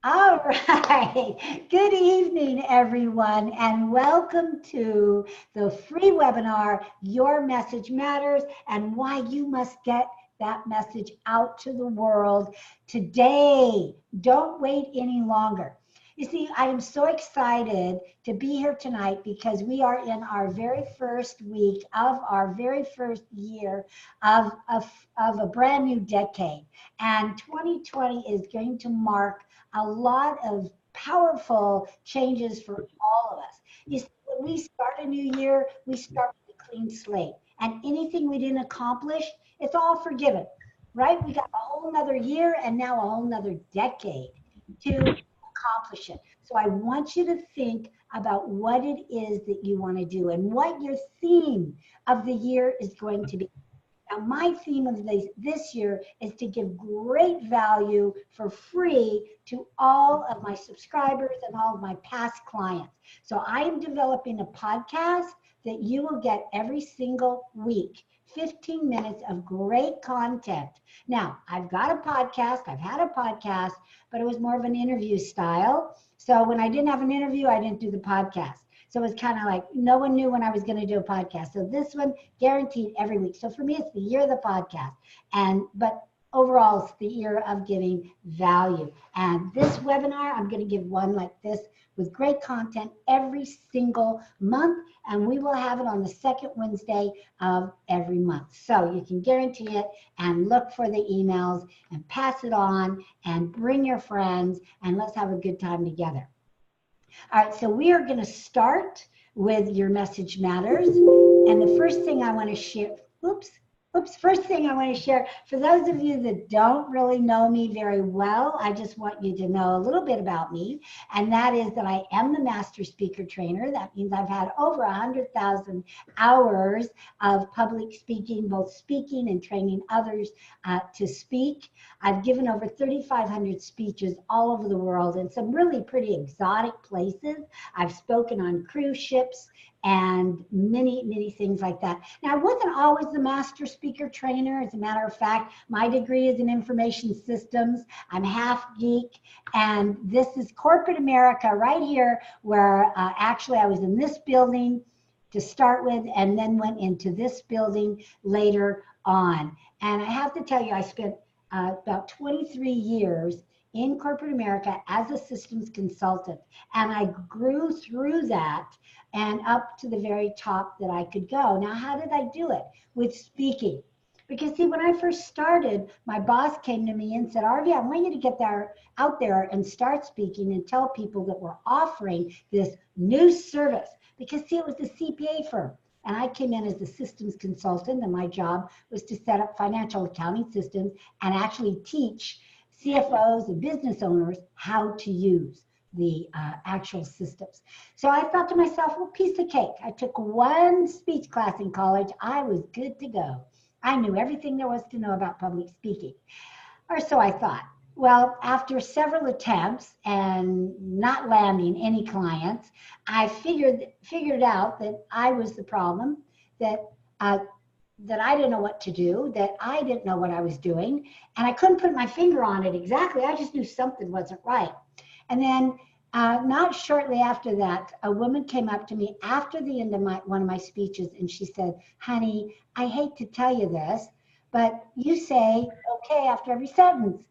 All right. Good evening, everyone, and welcome to the free webinar, Your Message Matters and Why You Must Get That Message Out to the World today. Don't wait any longer. You see, I am so excited to be here tonight because we are in our very first week of our very first year of a brand new decade. And 2020 is going to mark a lot of powerful changes for all of us. You see, when we start a new year, we start with a clean slate. And anything we didn't accomplish, it's all forgiven, right? We got a whole nother year and now a whole nother decade to accomplish it. So I want you to think about what it is that you want to do and what your theme of the year is going to be. Now, my theme of this year is to give great value for free to all of my subscribers and all of my past clients. So I am developing a podcast that you will get every single week. 15 minutes of great content. Now, I've got a podcast, I've had a podcast, but it was more of an interview style. So when I didn't have an interview, I didn't do the podcast. So it was kind of like no one knew when I was going to do a podcast. So this one guaranteed every week. So for me, it's the year of the podcast. But overall, it's the year of giving value. And this webinar, I'm going to give one like this with great content every single month. And we will have it on the second Wednesday of every month. So you can guarantee it and look for the emails and pass it on and bring your friends and let's have a good time together. All right, so we are going to start with Your Message Matters. And the first thing I want to share, first thing I want to share, for those of you that don't really know me very well, I just want you to know a little bit about me. And that is that I am the Master Speaker Trainer. That means I've had over 100,000 hours of public speaking, both speaking and training others to speak. I've given over 3,500 speeches all over the world in some really pretty exotic places. I've spoken on cruise ships and many, many things like that. Now, I wasn't always the master speaker trainer. As a matter of fact, my degree is in information systems. I'm half geek, and this is corporate America right here, where actually I was in this building to start with, and then went into this building later on. And I have to tell you, I spent about 23 years in corporate America as a systems consultant, and I grew through that and up to the very top that I could go. Now, how did I do it? With speaking. Because see, when I first started, my boss came to me and said, Arvee, I want you to get out there and start speaking and tell people that we're offering this new service. Because see, it was the CPA firm. And I came in as the systems consultant, and my job was to set up financial accounting systems and actually teach CFOs and business owners how to use the actual systems. So I thought to myself, well, piece of cake. I took one speech class in college. I was good to go. I knew everything there was to know about public speaking, or so I thought. Well, after several attempts and not landing any clients, I figured out that I was the problem, that that I didn't know what to do, that I didn't know what I was doing, and I couldn't put my finger on it exactly. I just knew something wasn't right. And then not shortly after that, a woman came up to me after the end of one of my speeches, and she said, honey, I hate to tell you this, but you say okay after every sentence.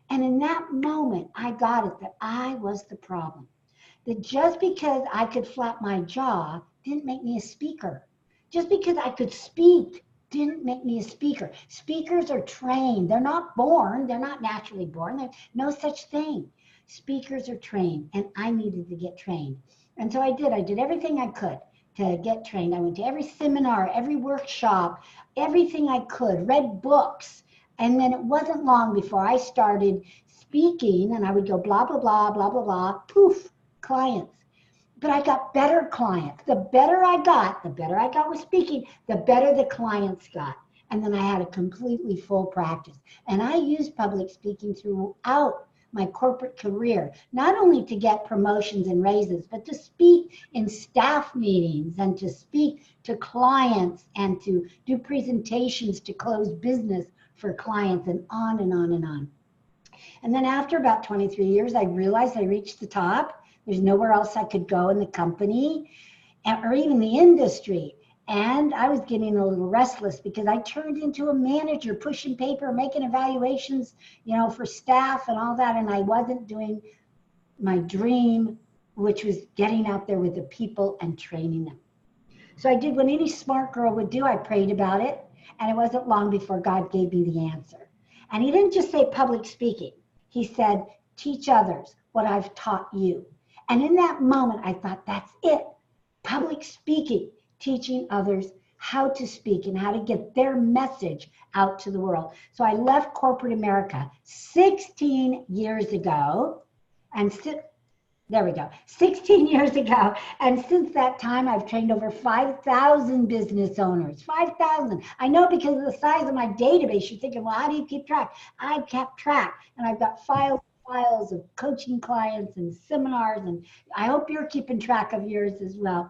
And in that moment, I got it that I was the problem. That just because I could flap my jaw didn't make me a speaker. Just because I could speak didn't make me a speaker. Speakers are trained. They're not born. They're not naturally born. There's no such thing. Speakers are trained, and I needed to get trained. And so I did. I did everything I could to get trained. I went to every seminar, every workshop, everything I could, read books. And then it wasn't long before I started speaking, and I would go blah, blah, blah, blah, blah, blah, poof, clients. But I got better clients. The better I got with speaking, the better the clients got. And then I had a completely full practice. And I used public speaking throughout my corporate career, not only to get promotions and raises, but to speak in staff meetings and to speak to clients and to do presentations to close business for clients, and on and on and on. And then after about 23 years, I realized I reached the top. There's nowhere else I could go in the company or even the industry. And I was getting a little restless because I turned into a manager, pushing paper, making evaluations, for staff and all that. And I wasn't doing my dream, which was getting out there with the people and training them. So I did what any smart girl would do. I prayed about it. And it wasn't long before God gave me the answer. And he didn't just say public speaking. He said, teach others what I've taught you. And in that moment, I thought, that's it. Public speaking, teaching others how to speak and how to get their message out to the world. So I left corporate America 16 years ago. And there we go, 16 years ago. And since that time, I've trained over 5,000 business owners, 5,000. I know because of the size of my database, you're thinking, well, how do you keep track? I've kept track, and I've got files of coaching clients and seminars, and I hope you're keeping track of yours as well.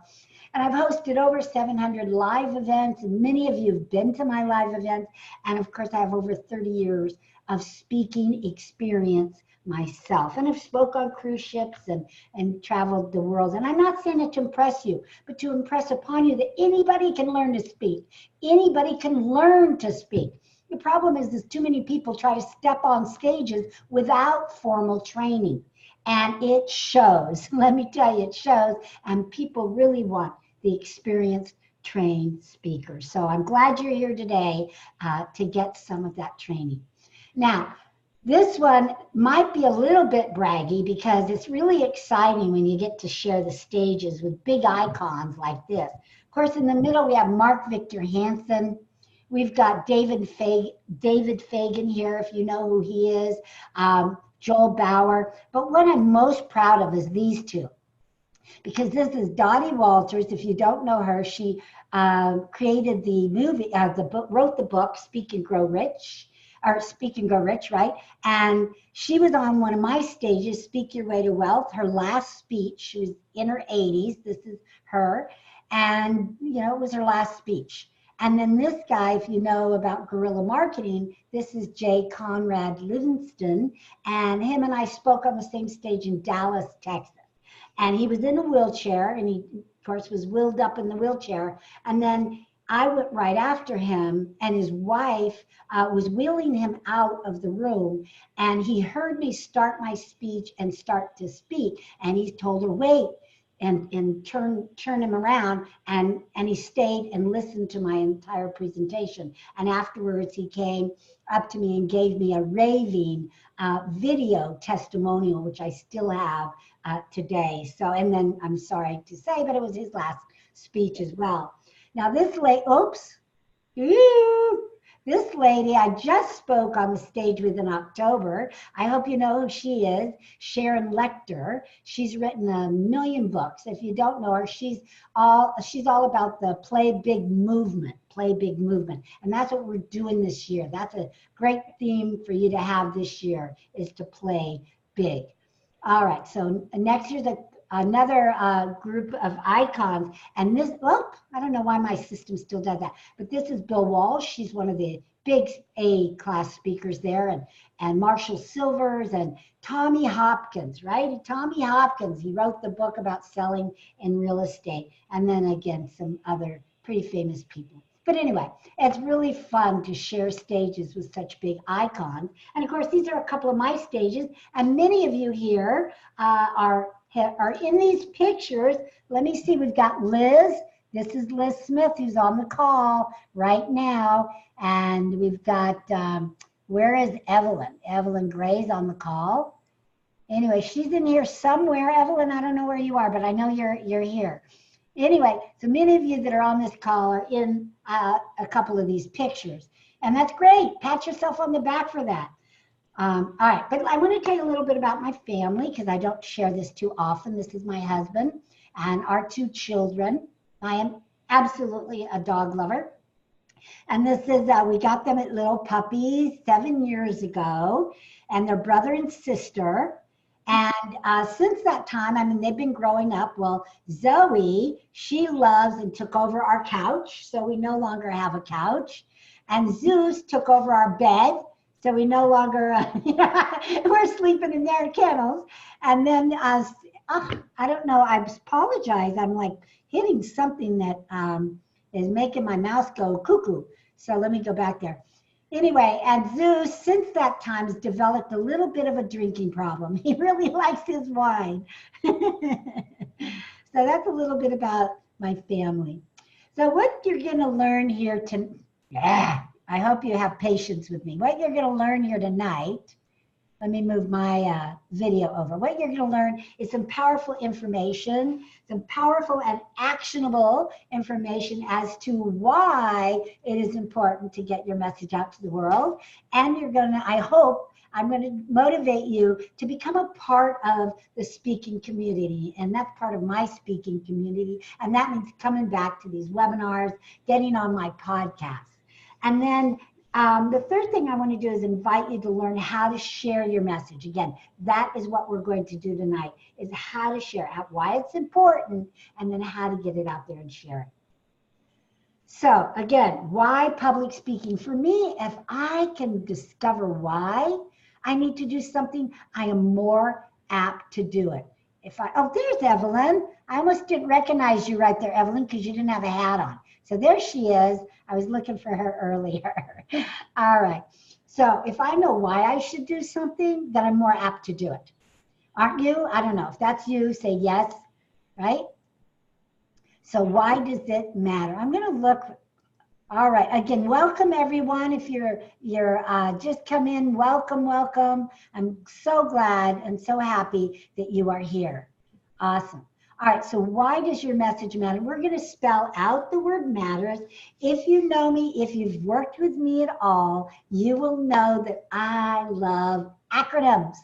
And I've hosted over 700 live events, and many of you have been to my live events. And of course, I have over 30 years of speaking experience myself. And I've spoke on cruise ships and traveled the world. And I'm not saying it to impress you, but to impress upon you that anybody can learn to speak. Anybody can learn to speak. The problem is too many people try to step on stages without formal training. And it shows. Let me tell you, it shows. And people really want the experienced, trained speakers. So I'm glad you're here today to get some of that training. Now, this one might be a little bit braggy because it's really exciting when you get to share the stages with big icons like this. Of course, in the middle, we have Mark Victor Hansen. We've got David Fagan here, if you know who he is, Joel Bauer. But what I'm most proud of is these two, because this is Dottie Walters. If you don't know her, she created the movie, wrote the book, Speak and Grow Rich, right? And she was on one of my stages, Speak Your Way to Wealth, her last speech. She was in her 80s. This is her. And, it was her last speech. And then this guy, if you know about guerrilla marketing, this is Jay Conrad Livingston. And him and I spoke on the same stage in Dallas, Texas. And he was in a wheelchair, and he, of course, was wheeled up in the wheelchair. And then I went right after him, and his wife was wheeling him out of the room, and he heard me start my speech and start to speak, and he told her, wait, and turn him around, and he stayed and listened to my entire presentation. And afterwards, he came up to me and gave me a raving video testimonial, which I still have today. So, and then I'm sorry to say, but it was his last speech as well. Now this lady, this lady I just spoke on the stage with in October. I hope you know who she is, Sharon Lechter. She's written a million books. If you don't know her, she's all about the play big movement, And that's what we're doing this year. That's a great theme for you to have this year, is to play big. All right, so next year's another group of icons. And this, I don't know why my system still does that, but this is Bill Walsh. She's one of the big A-class speakers there, and Marshall Silvers and Tommy Hopkins, right? Tommy Hopkins, he wrote the book about selling in real estate. And then again, some other pretty famous people. But anyway, it's really fun to share stages with such big icons. And of course, these are a couple of my stages, and many of you here are in these pictures. Let me see, we've got Liz. This is Liz Smith, who's on the call right now. And we've got, where is Evelyn? Evelyn Gray's on the call. Anyway, she's in here somewhere. Evelyn, I don't know where you are, but I know you're here. Anyway, so many of you that are on this call are in a couple of these pictures. And that's great. Pat yourself on the back for that. All right, but I want to tell you a little bit about my family, because I don't share this too often. This is my husband and our two children. I am absolutely a dog lover. And this is, we got them at little puppies 7 years ago, and they're brother and sister. And since that time, I mean, they've been growing up. Well, Zoe, she loves and took over our couch, so we no longer have a couch. And Zeus took over our bed. So we no longer, we're sleeping in their kennels. And then, I don't know, I apologize. I'm like hitting something that is making my mouse go cuckoo. So let me go back there. Anyway, and Zeus, since that time, has developed a little bit of a drinking problem. He really likes his wine. So that's a little bit about my family. So what you're going to learn here I hope you have patience with me. What you're going to learn here tonight, let me move my video over. What you're going to learn is some powerful information, some powerful and actionable information as to why it is important to get your message out to the world. And you're going to, I hope, I'm going to motivate you to become a part of the speaking community. And that's part of my speaking community. And that means coming back to these webinars, getting on my podcast. And then the third thing I want to do is invite you to learn how to share your message. Again, that is what we're going to do tonight, is how to share it, why it's important, and then how to get it out there and share it. So again, why public speaking? For me, if I can discover why I need to do something, I am more apt to do it. Oh, there's Evelyn. I almost didn't recognize you right there, Evelyn, because you didn't have a hat on. So there she is. I was looking for her earlier. All right. So if I know why I should do something, then I'm more apt to do it. Aren't you? I don't know. If that's you, say yes, right? So why does it matter? I'm going to look. All right. Again, welcome everyone. If you're just come in, welcome. I'm so glad and so happy that you are here. Awesome. All right, so why does your message matter? We're going to spell out the word matters. If you know me, if you've worked with me at all, you will know that I love acronyms.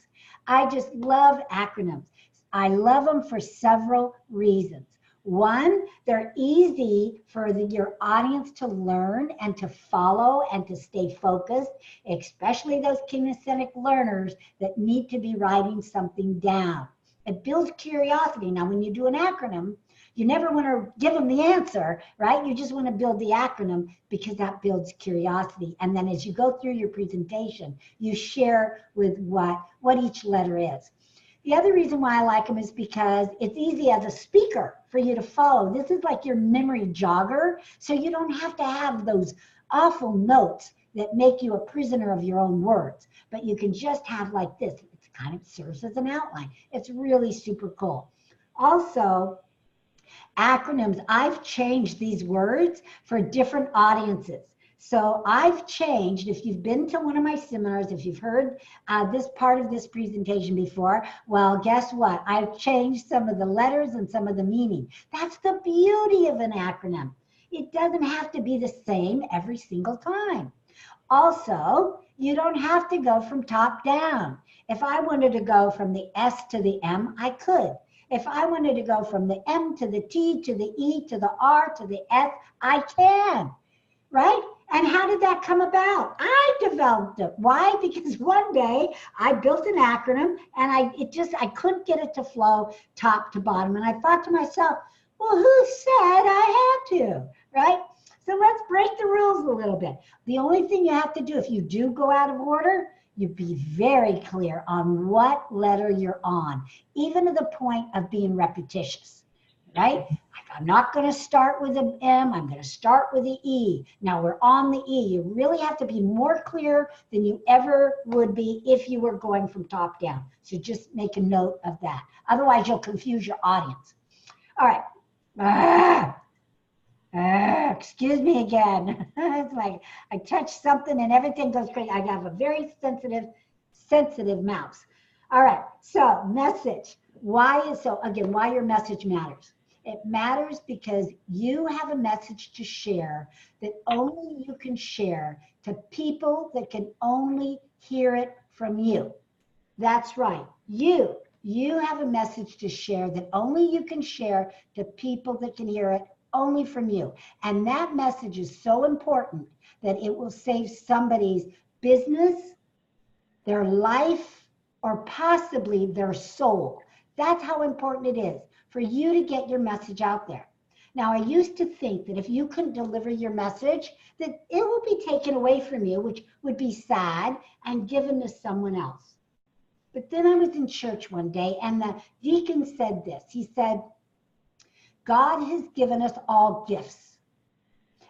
I just love acronyms. I love them for several reasons. One, they're easy for your audience to learn and to follow and to stay focused, especially those kinesthetic learners that need to be writing something down. It builds curiosity. Now, when you do an acronym, you never want to give them the answer, right? You just want to build the acronym because that builds curiosity. And then as you go through your presentation, you share with what each letter is. The other reason why I like them is because it's easy as a speaker for you to follow. This is like your memory jogger, so you don't have to have those awful notes that make you a prisoner of your own words, but you can just have like this. It kind of serves as an outline. It's really super cool. Also, acronyms, I've changed these words for different audiences. So I've changed, if you've been to one of my seminars, if you've heard this part of this presentation before, well, guess what? I've changed some of the letters and some of the meaning. That's the beauty of an acronym. It doesn't have to be the same every single time. Also, you don't have to go from top down. If I wanted to go from the S to the M, I could. If I wanted to go from the M to the T to the E to the R to the S, I can, right? And how did that come about? I developed it. Why? Because one day I built an acronym and I couldn't get it to flow top to bottom. And I thought to myself, well, who said I had to, right? So let's break the rules a little bit. The only thing you have to do if you do go out of order, you be very clear on what letter you're on, even to the point of being repetitious, right? I'm not going to start with an M. I'm going to start with the E. Now we're on the E. You really have to be more clear than you ever would be if you were going from top down. So just make a note of that. Otherwise, you'll confuse your audience. All right. Excuse me again. It's like I touch something and everything goes crazy. I have a very sensitive mouse. All right. So message. Why your message matters. It matters because you have a message to share that only you can share to people that can only hear it from you. That's right. You have a message to share that only you can share to people that can hear it only from you. And that message is so important that it will save somebody's business, their life, or possibly their soul. That's how important it is for you to get your message out there. Now, I used to think that if you couldn't deliver your message, that it would be taken away from you, which would be sad, and given to someone else. But then I was in church one day, and the deacon said this. He said, God has given us all gifts.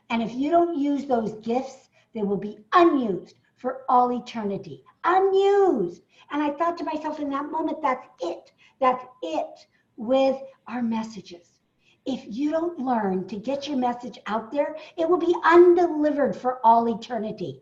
And if you don't use those gifts, they will be unused for all eternity. Unused. And I thought to myself in that moment, that's it. That's it with our messages. If you don't learn to get your message out there, it will be undelivered for all eternity.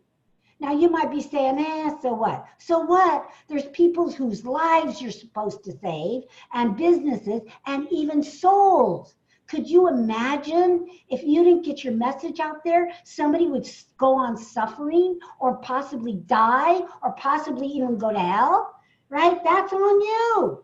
Now, you might be saying, so what? So what? There's people whose lives you're supposed to save, and businesses, and even souls. Could you imagine if you didn't get your message out there, somebody would go on suffering or possibly die or possibly even go to hell, right? That's on you.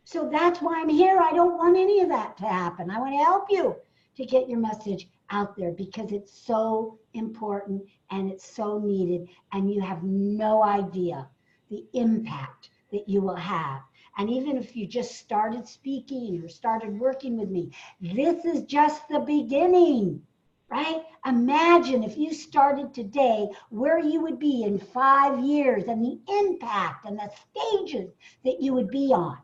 So that's why I'm here. I don't want any of that to happen. I want to help you to get your message out there because it's so important and it's so needed, and you have no idea the impact that you will have. And even if you just started speaking or started working with me, this is just the beginning, right? Imagine if you started today, where you would be in 5 years and the impact and the stages that you would be on.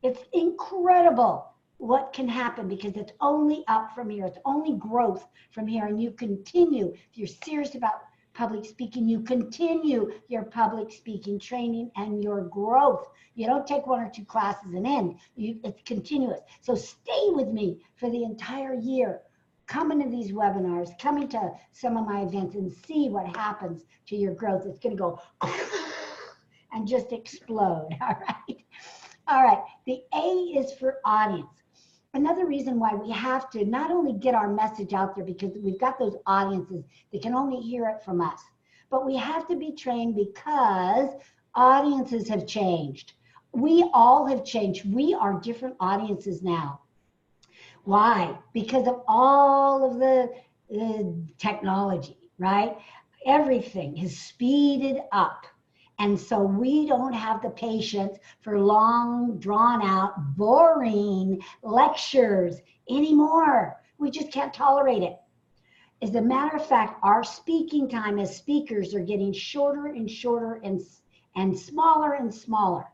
It's incredible what can happen because it's only up from here. It's only growth from here. And you continue, if you're serious about public speaking, you continue your public speaking training and your growth. You don't take 1 or 2 classes and end. It's continuous. So stay with me for the entire year. Come into these webinars, come into some of my events and see what happens to your growth. It's going to go and just explode. All right. All right. The A is for audience. Another reason why we have to not only get our message out there because we've got those audiences that can only hear it from us, but we have to be trained because audiences have changed. We all have changed. We are different audiences now. Why? Because of all of the technology, right? Everything has speeded up. And so we don't have the patience for long, drawn out, boring lectures anymore. We just can't tolerate it. As a matter of fact, our speaking time as speakers are getting shorter and shorter and smaller and smaller.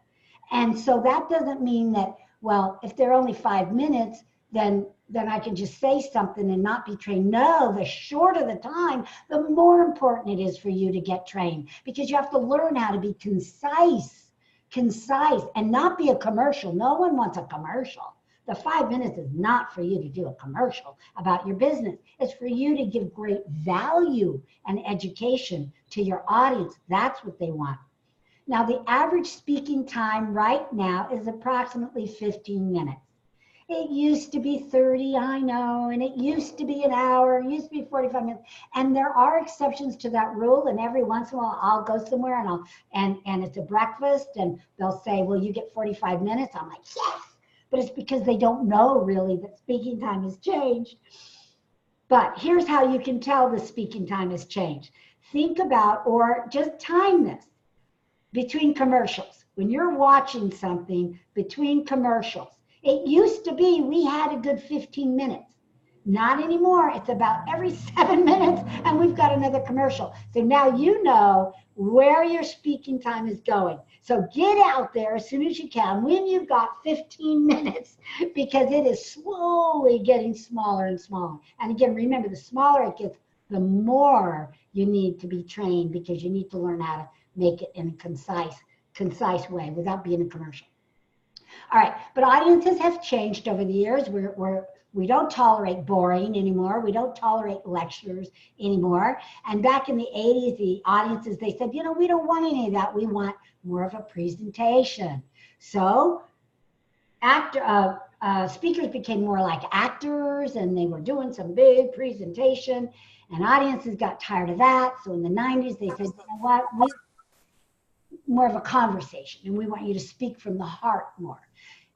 And so that doesn't mean that, well, if they're only 5 minutes, then I can just say something and not be trained. No, the shorter the time, the more important it is for you to get trained because you have to learn how to be concise, and not be a commercial. No one wants a commercial. The 5 minutes is not for you to do a commercial about your business. It's for you to give great value and education to your audience. That's what they want. Now, the average speaking time right now is approximately 15 minutes. It used to be 30, I know, and it used to be an hour, it used to be 45 minutes. And there are exceptions to that rule, and every once in a while I'll go somewhere and it's a breakfast and they'll say, well, you get 45 minutes. I'm like, yes, but it's because they don't know really that speaking time has changed. But here's how you can tell the speaking time has changed. Think about, or just time this between commercials. When you're watching something between commercials, it used to be we had a good 15 minutes. Not anymore. It's about every 7 minutes and we've got another commercial. So now you know where your speaking time is going. So get out there as soon as you can when you've got 15 minutes because it is slowly getting smaller and smaller. And again, remember, the smaller it gets, the more you need to be trained because you need to learn how to make it in a concise way without being a commercial. All right, but audiences have changed over the years. We don't tolerate boring anymore. We don't tolerate lectures anymore. And back in the 80s, the audiences, they said, you know, we don't want any of that. We want more of a presentation. So speakers became more like actors, and they were doing some big presentation, and audiences got tired of that. So in the 90s, they said, you know what, more of a conversation, and we want you to speak from the heart more.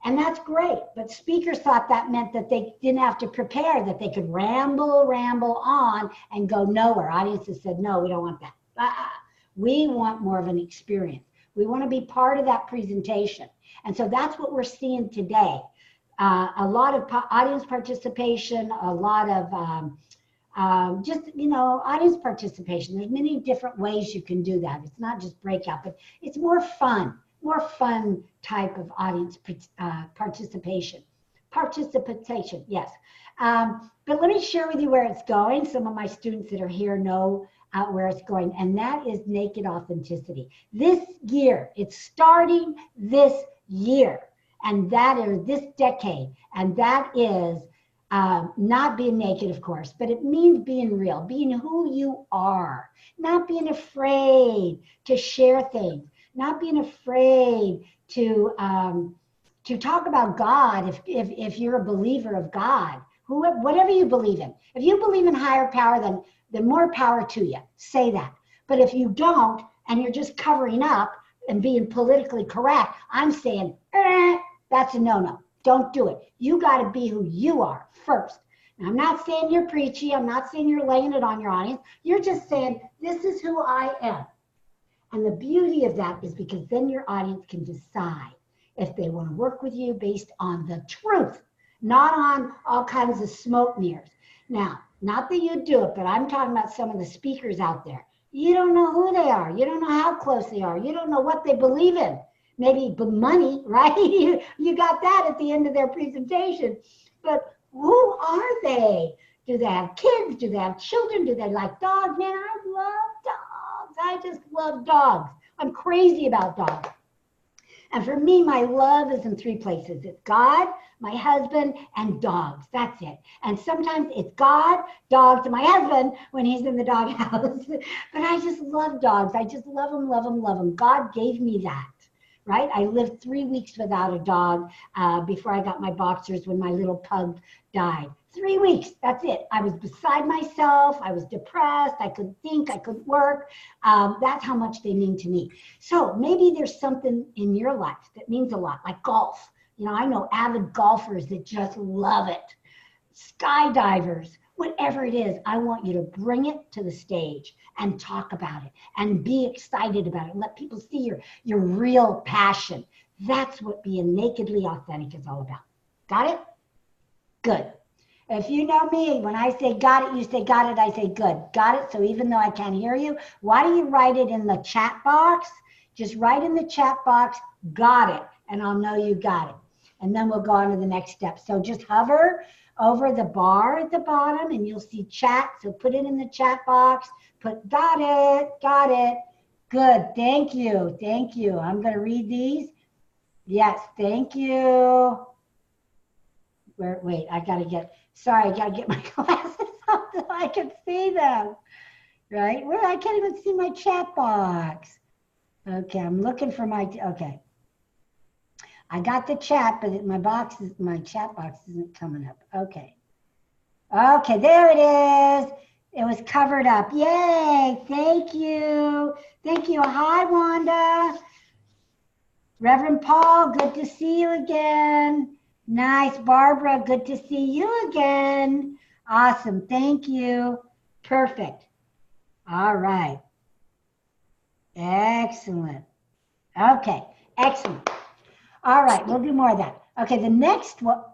And that's great, but speakers thought that meant that they didn't have to prepare, that they could ramble on and go nowhere. Audiences said, no, we don't want that. We want more of an experience. We want to be part of that presentation. And so that's what we're seeing today. a lot of audience participation, a lot of just, audience participation. There's many different ways you can do that. It's not just breakout, but it's more fun type of audience participation. Participation, yes. But let me share with you where it's going. Some of my students that are here know where it's going, and that is naked authenticity. This year, it's starting this year, and that is this decade, and that is not being naked, of course, but it means being real, being who you are, not being afraid to share things, not being afraid to talk about God if you're a believer of God, whatever you believe in. If you believe in higher power, then more power to you. Say that. But if you don't, and you're just covering up and being politically correct, I'm saying, that's a no-no. Don't do it. You got to be who you are first. Now, I'm not saying you're preachy. I'm not saying you're laying it on your audience. You're just saying, this is who I am. And the beauty of that is because then your audience can decide if they want to work with you based on the truth, not on all kinds of smoke mirrors. Now, not that you do it, but I'm talking about some of the speakers out there. You don't know who they are. You don't know how close they are. You don't know what they believe in. Maybe money, right? You got that at the end of their presentation. But who are they? Do they have kids? Do they have children? Do they like dogs? Man, I love dogs. I just love dogs. I'm crazy about dogs. And for me, my love is in three places. It's God, my husband, and dogs. That's it. And sometimes it's God, dogs, and my husband when he's in the doghouse. But I just love dogs. I just love them, love them, love them. God gave me that, right? I lived 3 weeks without a dog before I got my boxers when my little pug died. 3 weeks, that's it. I was beside myself. I was depressed. I couldn't think. I couldn't work. That's how much they mean to me. So maybe there's something in your life that means a lot, like golf. I know avid golfers that just love it. Skydivers, whatever it is, I want you to bring it to the stage and talk about it and be excited about it and let people see your real passion. That's what being nakedly authentic is all about. Got it? Good. If you know me, when I say got it, you say got it, I say good. Got it? So even though I can't hear you, why do you write it in the chat box? Just write in the chat box, got it, and I'll know you got it. And then we'll go on to the next step. So just hover over the bar at the bottom and you'll see chat. So put it in the chat box, put got it. Good, thank you. I'm gonna read these. Yes, thank you. Wait, I gotta get my glasses on so I can see them, right? Well, I can't even see my chat box. Okay, I'm looking for okay. I got the chat, but my chat box isn't coming up. Okay, there it is. It was covered up. Yay, thank you. Hi, Wanda. Reverend Paul, good to see you again. Nice. Barbara, good to see you again. Awesome. Thank you. Perfect. All right. Excellent. Okay. Excellent. All right. We'll do more of that. Okay. The next one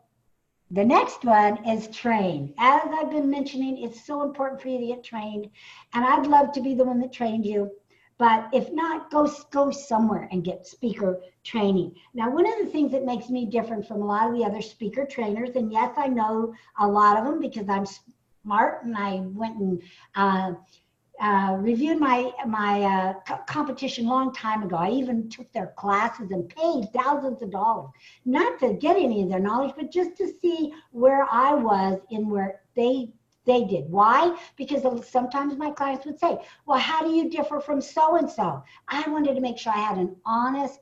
is train. As I've been mentioning, it's so important for you to get trained. And I'd love to be the one that trained you. But if not, go somewhere and get speaker training. Now, one of the things that makes me different from a lot of the other speaker trainers, and yes, I know a lot of them because I'm smart and I went and reviewed my competition a long time ago. I even took their classes and paid thousands of dollars, not to get any of their knowledge, but just to see where I was in where they did. Why? Because sometimes my clients would say, well, how do you differ from so-and-so? I wanted to make sure I had an honest,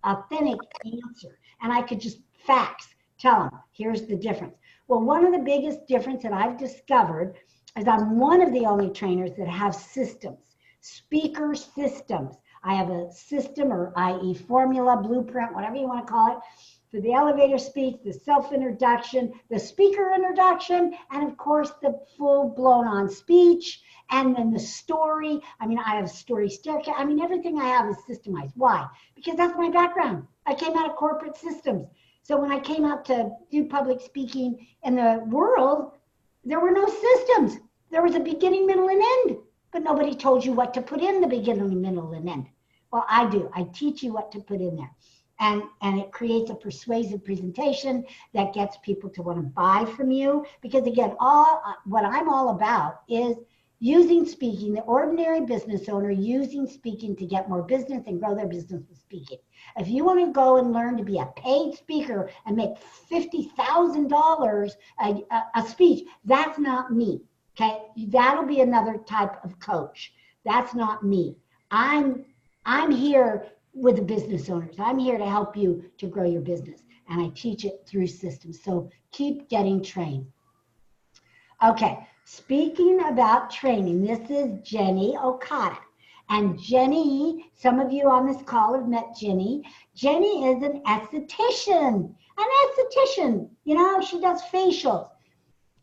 authentic answer. And I could just facts tell them, here's the difference. Well, one of the biggest difference that I've discovered is I'm one of the only trainers that have systems, speaker systems. I have a system, or i.e. formula, blueprint, whatever you want to call it, for the elevator speech, the self-introduction, the speaker introduction, and of course the full-blown on speech, and then the story. I mean, I have story staircase. I mean, everything I have is systemized. Why? Because that's my background. I came out of corporate systems. So when I came out to do public speaking in the world, there were no systems. There was a beginning, middle, and end, but nobody told you what to put in the beginning, middle, and end. Well, I do. I teach you what to put in there. And it creates a persuasive presentation that gets people to want to buy from you. Because again, what I'm all about is using speaking, the ordinary business owner using speaking to get more business and grow their business with speaking. If you want to go and learn to be a paid speaker and make $50,000 a speech, that's not me, okay? That'll be another type of coach. That's not me. I'm here with the business owners. I'm here to help you to grow your business, and I teach it through systems. So keep getting trained. Okay, speaking about training, this is Jenny OKADA. And Jenny, some of you on this call have met Jenny. Jenny is an esthetician. You know, she does facials.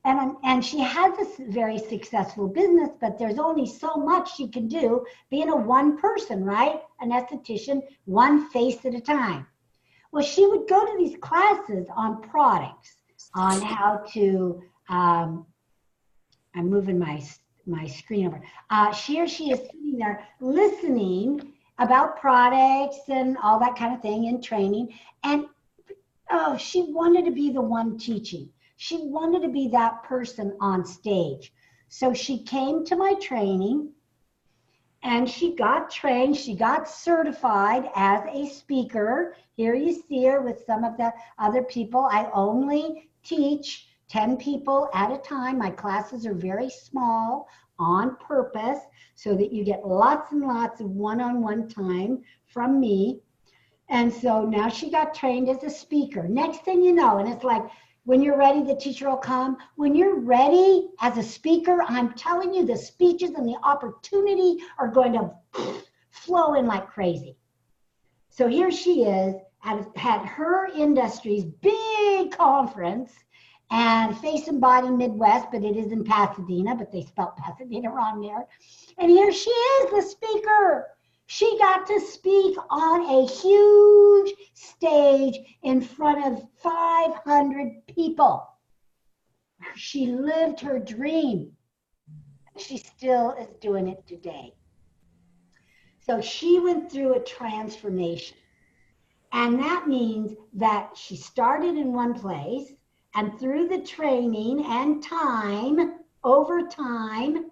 And she has a very successful business, but there's only so much she can do being a one person, right? An esthetician, one face at a time. Well, she would go to these classes on products, on how to, I'm moving my screen over. She is sitting there listening about products and all that kind of thing and training. And she wanted to be the one teaching. She wanted to be that person on stage. So she came to my training and she got trained. She got certified as a speaker. Here you see her with some of the other people. I only teach 10 people at a time. My classes are very small on purpose so that you get lots and lots of one-on-one time from me. And so now she got trained as a speaker. Next thing you know, and it's like, when you're ready, the teacher will come. When you're ready as a speaker, I'm telling you, the speeches and the opportunity are going to flow in like crazy. So here she is, had her industry's big conference, and Face and Body Midwest, but it is in Pasadena, but they spelled Pasadena wrong there. And here she is, the speaker. She got to speak on a huge stage in front of 500 people. She lived her dream. She still is doing it today. So she went through a transformation. And that means that she started in one place, and through the training and time, over time,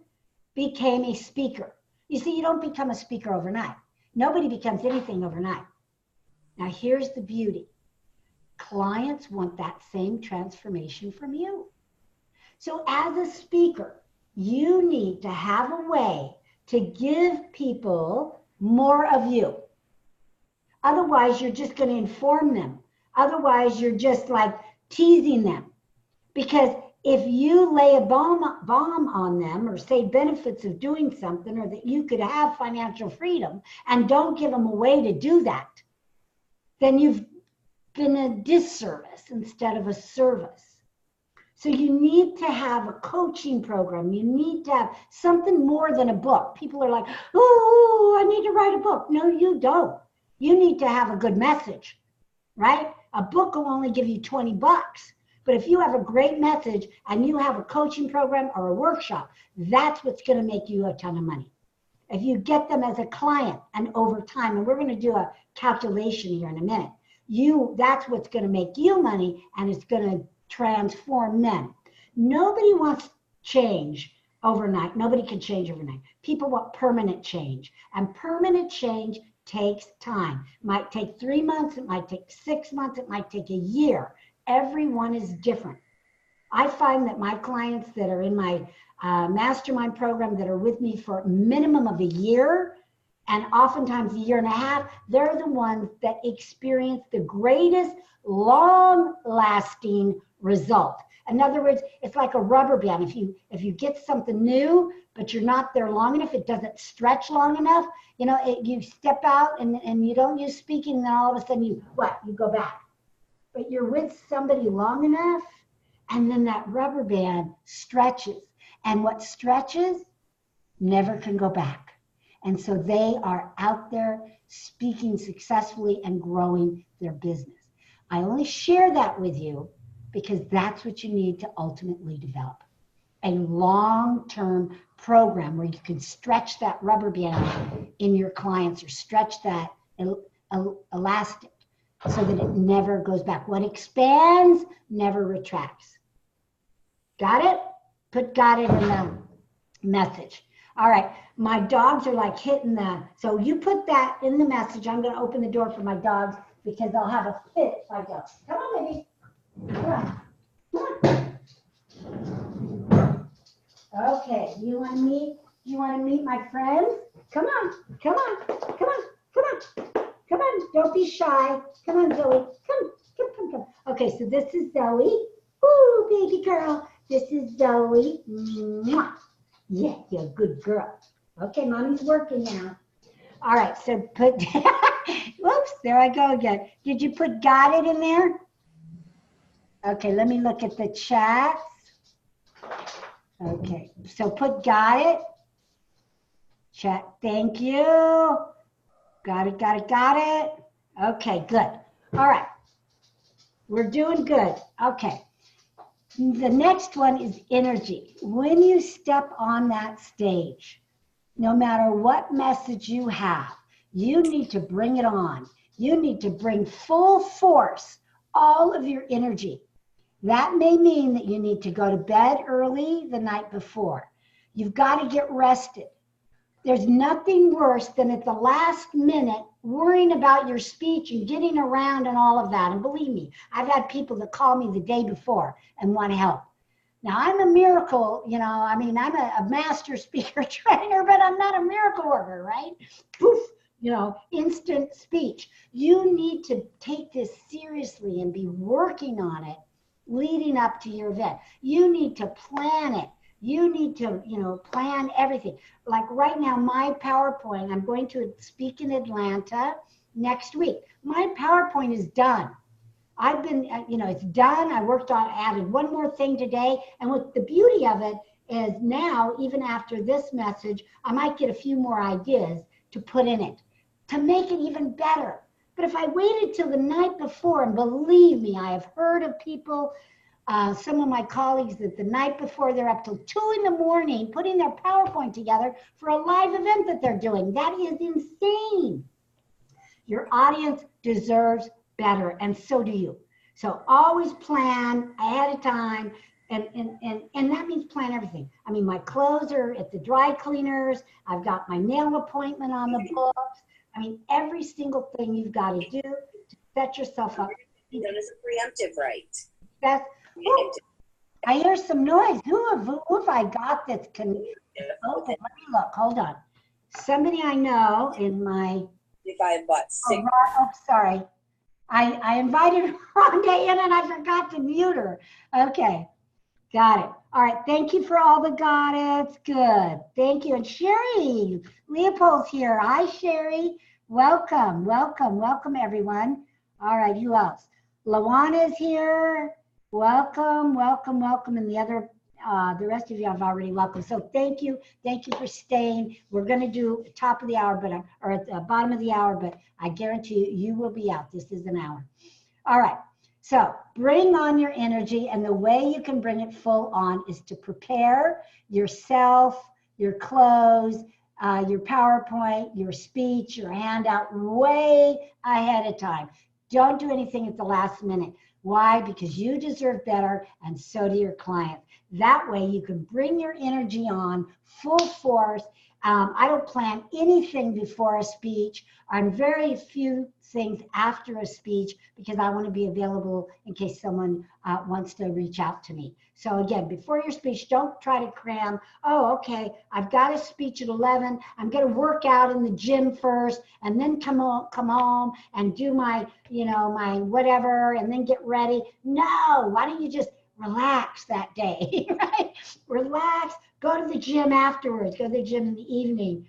became a speaker. You see, you don't become a speaker overnight. Nobody becomes anything overnight. Now, here's the beauty. Clients want that same transformation from you. So as a speaker, you need to have a way to give people more of you. Otherwise, you're just going to inform them. Otherwise, you're just like teasing them. Because if you lay a bomb on them or say benefits of doing something or that you could have financial freedom and don't give them a way to do that, then you've been a disservice instead of a service. So you need to have a coaching program. You need to have something more than a book. People are like, oh, I need to write a book. No, you don't. You need to have a good message, right? A book will only give you $20. But if you have a great message and you have a coaching program or a workshop, that's what's going to make you a ton of money. If you get them as a client and over time, and we're going to do a calculation here in a minute, that's what's going to make you money, and it's going to transform them. Nobody wants change overnight. Nobody can change overnight. People want permanent change, and permanent change takes time. It might take 3 months. It might take 6 months. It might take a year. Everyone is different. I find that my clients that are in my mastermind program that are with me for a minimum of a year and oftentimes a year and a half, they're the ones that experience the greatest long-lasting result. In other words, it's like a rubber band. If you get something new, but you're not there long enough, it doesn't stretch long enough, you step out and you don't use speaking, and then all of a sudden you go back. But you're with somebody long enough, and then that rubber band stretches. And what stretches never can go back. And so they are out there speaking successfully and growing their business. I only share that with you because that's what you need to ultimately develop. A long-term program where you can stretch that rubber band in your clients or stretch that elastic so that it never goes back. What expands never retracts. Got it? Got it in the message. All right, my dogs are like hitting that. So you put that in the message. I'm going to open the door for my dogs because they'll have a fit if I don't. Come on, baby. Come on. Okay, you want to meet? You want to meet my friends? Come on, come on, come on, come on, come on. Don't be shy. Come on, Zoe. Come. Okay, so this is Zoe. Ooh, baby girl. This is Zoe. Mwah. Yeah, you're a good girl. Okay, mommy's working now. All right, so put, whoops, there I go again. Did you put got it in there? Okay, let me look at the chats. Okay, so put got it. Chat, thank you. Got it. Okay, good. All right, we're doing good. Okay. The next one is energy. When you step on that stage, no matter what message you have, you need to bring it on. You need to bring full force, all of your energy. That may mean that you need to go to bed early the night before. You've got to get rested. There's nothing worse than at the last minute worrying about your speech and getting around and all of that. And believe me, I've had people that call me the day before and want help. Now, I'm a miracle, you know, I mean, I'm a master speaker trainer, but I'm not a miracle worker, right? Poof, you know, instant speech. You need to take this seriously and be working on it leading up to your event. You need to plan it. You need to, you know, plan everything. Like right now, my PowerPoint, I'm going to speak in Atlanta next week. My PowerPoint is done. I've been, you know, it's done. I worked on, added one more thing today. And what the beauty of it is now, even after this message, I might get a few more ideas to put in it to make it even better. But if I waited till the night before, and believe me, I have heard of people, some of my colleagues that the night before they're up till 2 in the morning putting their PowerPoint together for a live event that they're doing. That is insane. Your audience deserves better, and so do you. So always plan ahead of time, and that means plan everything. I mean, my clothes are at the dry cleaners. I've got my nail appointment on the books. I mean, every single thing you've got to do to set yourself up. Known as a preemptive right. That's, oh, I hear some noise. Who have I got that's can open? Let me look. Hold on. Somebody I know in my. If I bought six. Oh, sorry. I invited Rhonda in and I forgot to mute her. Okay. Got it. All right. Thank you for all the got it's good. Thank you. And Sherry Leopold's here. Hi, Sherry. Welcome, everyone. All right. Who else? Lawana is here. Welcome. And the rest of you I've already welcomed. So thank you for staying. We're going to do top of the hour, or at the bottom of the hour, but I guarantee you will be out. This is an hour. All right. So bring on your energy, and the way you can bring it full on is to prepare yourself, your clothes, your PowerPoint, your speech, your handout way ahead of time. Don't do anything at the last minute. Why? Because you deserve better, and so do your clients. That way you can bring your energy on full force. I don't plan anything before a speech. I'm very few things after a speech because I want to be available in case someone wants to reach out to me. So again, before your speech, don't try to cram, oh, okay, I've got a speech at 11. I'm going to work out in the gym first and then come home and do my, my whatever and then get ready. No, why don't you just relax that day, right? Relax, go to the gym afterwards, go to the gym in the evening.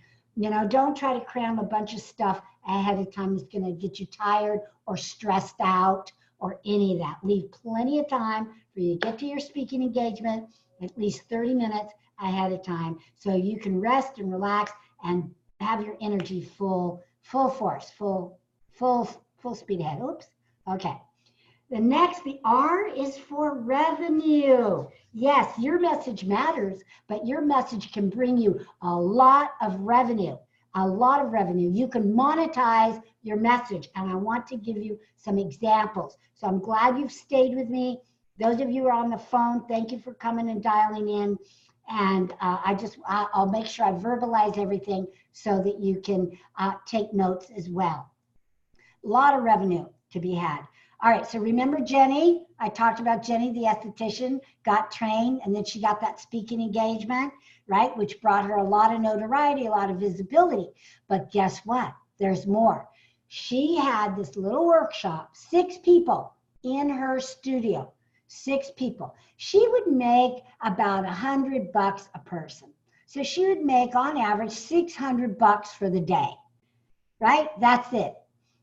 Don't try to cram a bunch of stuff ahead of time that's going to get you tired or stressed out or any of that. Leave plenty of time for you to get to your speaking engagement, at least 30 minutes ahead of time, so you can rest and relax and have your energy full force, full speed ahead. Oops. Okay. The next, the R is for revenue. Yes, your message matters, but your message can bring you a lot of revenue. A lot of revenue. You can monetize your message, and I want to give you some examples. So I'm glad you've stayed with me. Those of you who are on the phone, thank you for coming and dialing in. And I'll make sure I verbalize everything so that you can take notes as well. A lot of revenue to be had. All right, so remember Jenny? I talked about Jenny, the esthetician, got trained, and then she got that speaking engagement, right? Which brought her a lot of notoriety, a lot of visibility. But guess what? There's more. She had this little workshop, 6 people in her studio, 6 people. She would make about $100 a person. So she would make on average $600 for the day, right? That's it.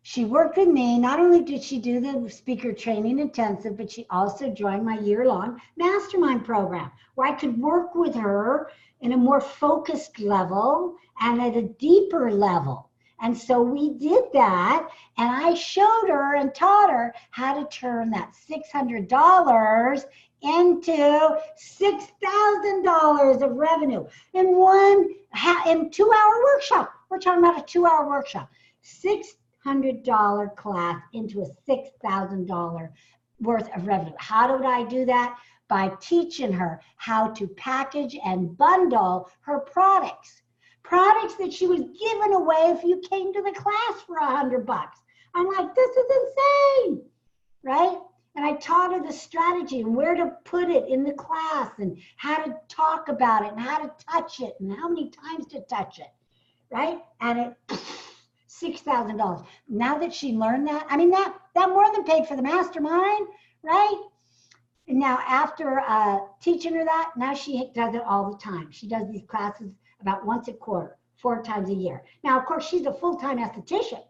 She worked with me. Not only did she do the speaker training intensive, but she also joined my year-long mastermind program where I could work with her in a more focused level and at a deeper level. And so we did that, and I showed her and taught her how to turn that $600 into $6,000 of revenue in 2-hour workshop. We're talking about a 2-hour workshop. $600 class into a $6,000 worth of revenue. How did I do that? By teaching her how to package and bundle her products. Products that she was giving away if you came to the class for $100. I'm like, this is insane, right? And I taught her the strategy and where to put it in the class and how to talk about it and how to touch it and how many times to touch it, right? And it $6,000. Now that she learned that, I mean, that more than paid for the mastermind, right? And now after teaching her that, now she does it all the time. She does these classes about once a quarter, 4 times a year. Now, of course, she's a full-time esthetician,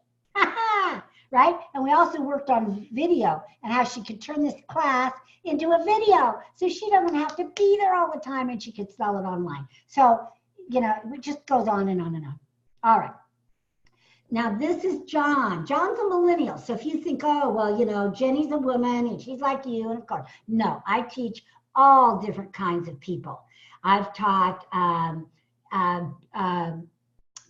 right? And we also worked on video and how she could turn this class into a video so she doesn't have to be there all the time and she could sell it online. So, you know, it just goes on and on and on. All right. Now, this is John. John's a millennial. So if you think, oh, well, you know, Jenny's a woman and she's like you, and of course, no, I teach all different kinds of people. I've taught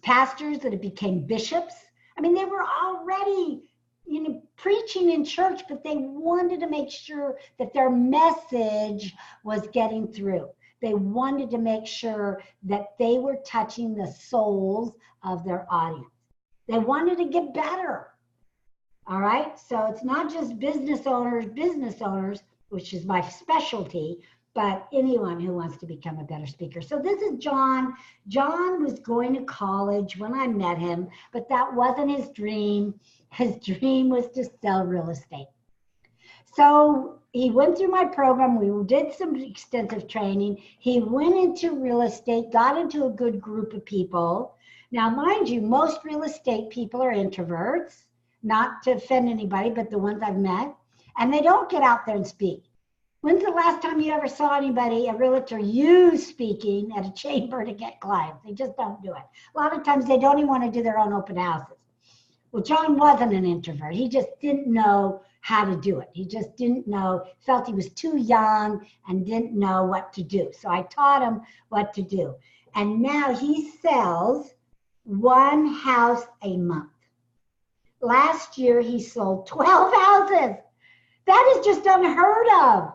pastors that have became bishops. I mean, they were already, you know, preaching in church, but they wanted to make sure that their message was getting through. They wanted to make sure that they were touching the souls of their audience. They wanted to get better. All right. So it's not just business owners, which is my specialty, but anyone who wants to become a better speaker. So this is John. John was going to college when I met him, but that wasn't his dream. His dream was to sell real estate. So he went through my program. We did some extensive training. He went into real estate, got into a good group of people. Now, mind you, most real estate people are introverts, not to offend anybody, but the ones I've met, and they don't get out there and speak. When's the last time you ever saw anybody, a realtor, use speaking at a chamber to get clients? They just don't do it. A lot of times they don't even want to do their own open houses. Well, John wasn't an introvert. He just didn't know how to do it. He just didn't know, felt he was too young and didn't know what to do. So I taught him what to do. And now he sells 1 house a month. Last year, he sold 12 houses. That is just unheard of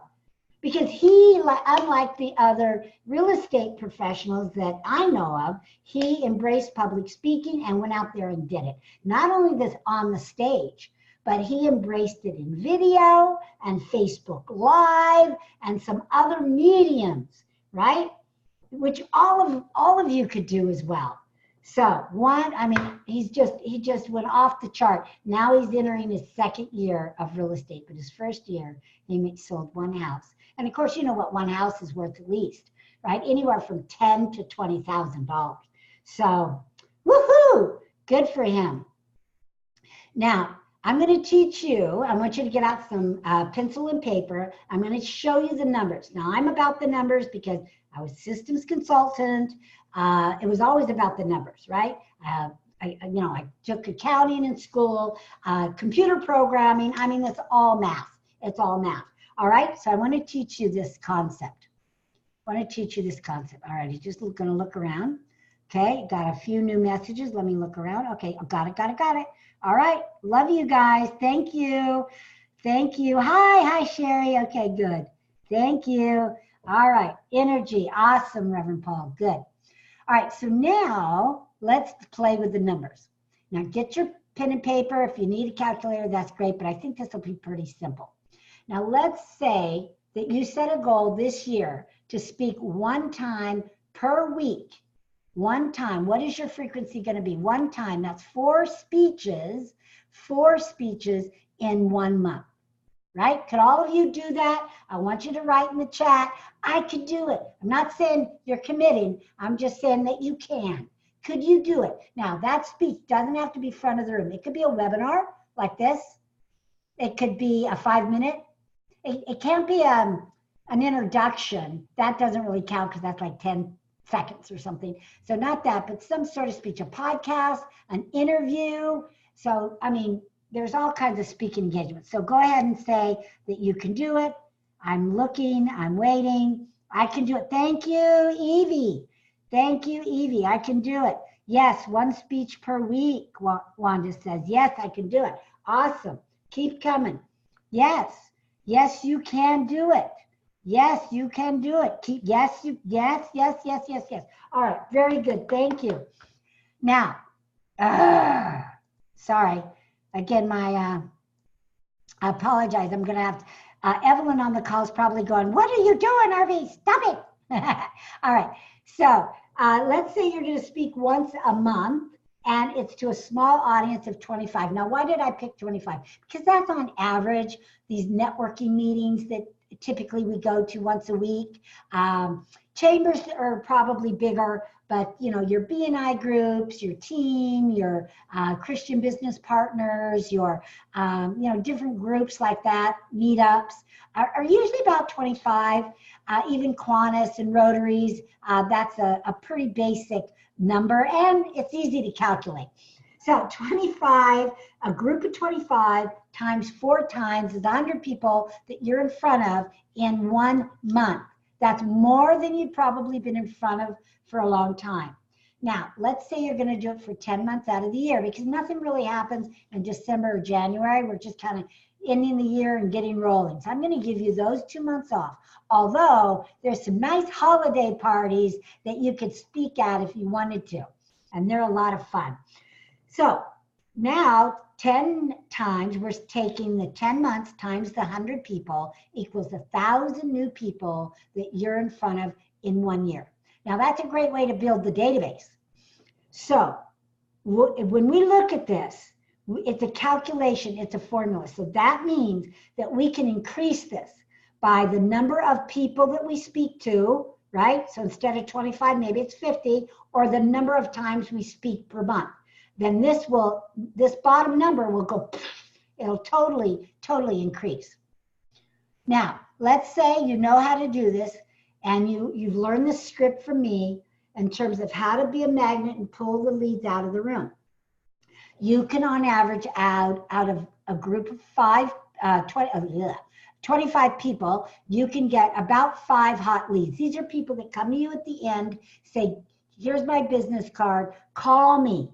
because he, unlike the other real estate professionals that I know of, he embraced public speaking and went out there and did it. Not only this on the stage, but he embraced it in video and Facebook Live and some other mediums, right? Which all of you could do as well. So he just went off the chart. Now he's entering his 2nd year of real estate, but his 1st year, he sold 1 house. And of course, you know what 1 house is worth at least, right? Anywhere from $10,000 to $20,000. So, woohoo, good for him. Now, I'm going to teach you, I want you to get out some pencil and paper. I'm going to show you the numbers. Now, I'm about the numbers because I was systems consultant. It was always about the numbers, right? I took accounting in school, computer programming. I mean, it's all math. It's all math. All right, so I want to teach you this concept. All right, just gonna look around. Okay, got a few new messages. Let me look around. Okay, got it. All right, love you guys. Thank you. Hi, Sherry. Okay, good. Thank you. All right, energy. Awesome, Reverend Paul. Good. All right, so now let's play with the numbers. Now get your pen and paper. If you need a calculator, that's great, but I think this will be pretty simple. Now let's say that you set a goal this year to speak one time per week. One time. What is your frequency going to be? One time. That's 4 speeches in 1 month. Right? Could all of you do that? I want you to write in the chat, I could do it. I'm not saying you're committing. I'm just saying that you can. Could you do it? Now, that speech doesn't have to be front of the room. It could be a webinar like this. It could be a 5-minute. It can't be an introduction. That doesn't really count because that's like 10 seconds or something. So not that, but some sort of speech, a podcast, an interview. So, I mean, there's all kinds of speaking engagements. So go ahead and say that you can do it. I'm looking, I'm waiting. I can do it. Thank you, Evie. I can do it. Yes, 1 speech per week, Wanda says. Yes, I can do it. Awesome. Keep coming. Yes, you can do it. Yes, you can do it. Yes. All right, very good. Thank you. Now, sorry. Again, I apologize. I'm going to have to, Evelyn on the call is probably going, what are you doing, Arvee? Stop it. All right. So let's say you're going to speak once a month and it's to a small audience of 25. Now, why did I pick 25? Because that's on average, these networking meetings that typically we go to once a week. Chambers are probably bigger, but your BNI groups, your team, your Christian business partners, your different groups like that, meetups are usually about 25. Even Kiwanis and Rotaries, that's a pretty basic number, and it's easy to calculate. So 25, a group of 25 times 4 times is 100 people that you're in front of in 1 month. That's more than you've probably been in front of for a long time. Now, let's say you're going to do it for 10 months out of the year, because nothing really happens in December or January. We're just kind of ending the year and getting rolling. So I'm going to give you those 2 months off. Although there's some nice holiday parties that you could speak at if you wanted to, and they're a lot of fun. So now 10 times, we're taking the 10 months times the 100 people equals 1,000 new people that you're in front of in 1 year. Now that's a great way to build the database. So when we look at this, it's a calculation, it's a formula. So that means that we can increase this by the number of people that we speak to, right? So instead of 25, maybe it's 50, or the number of times we speak per month. Then this bottom number will go, it'll totally increase. Now, let's say you know how to do this and you've learned the script from me in terms of how to be a magnet and pull the leads out of the room. You can on average out of a group of 25 people, you can get about 5 hot leads. These are people that come to you at the end, say, here's my business card, call me.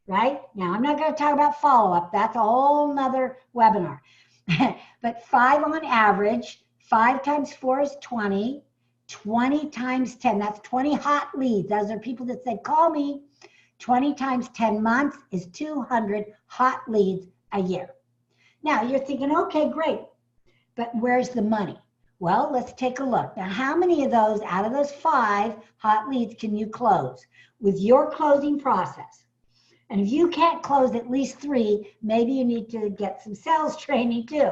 Right? Now, I'm not going to talk about follow-up. That's a whole nother webinar. But 5 on average, 5 times 4 is 20. 20 times 10, that's 20 hot leads. Those are people that said, call me. 20 times 10 months is 200 hot leads a year. Now, you're thinking, okay, great. But where's the money? Well, let's take a look. Now, how many of those out of those 5 hot leads can you close with your closing process? And if you can't close at least 3, maybe you need to get some sales training too.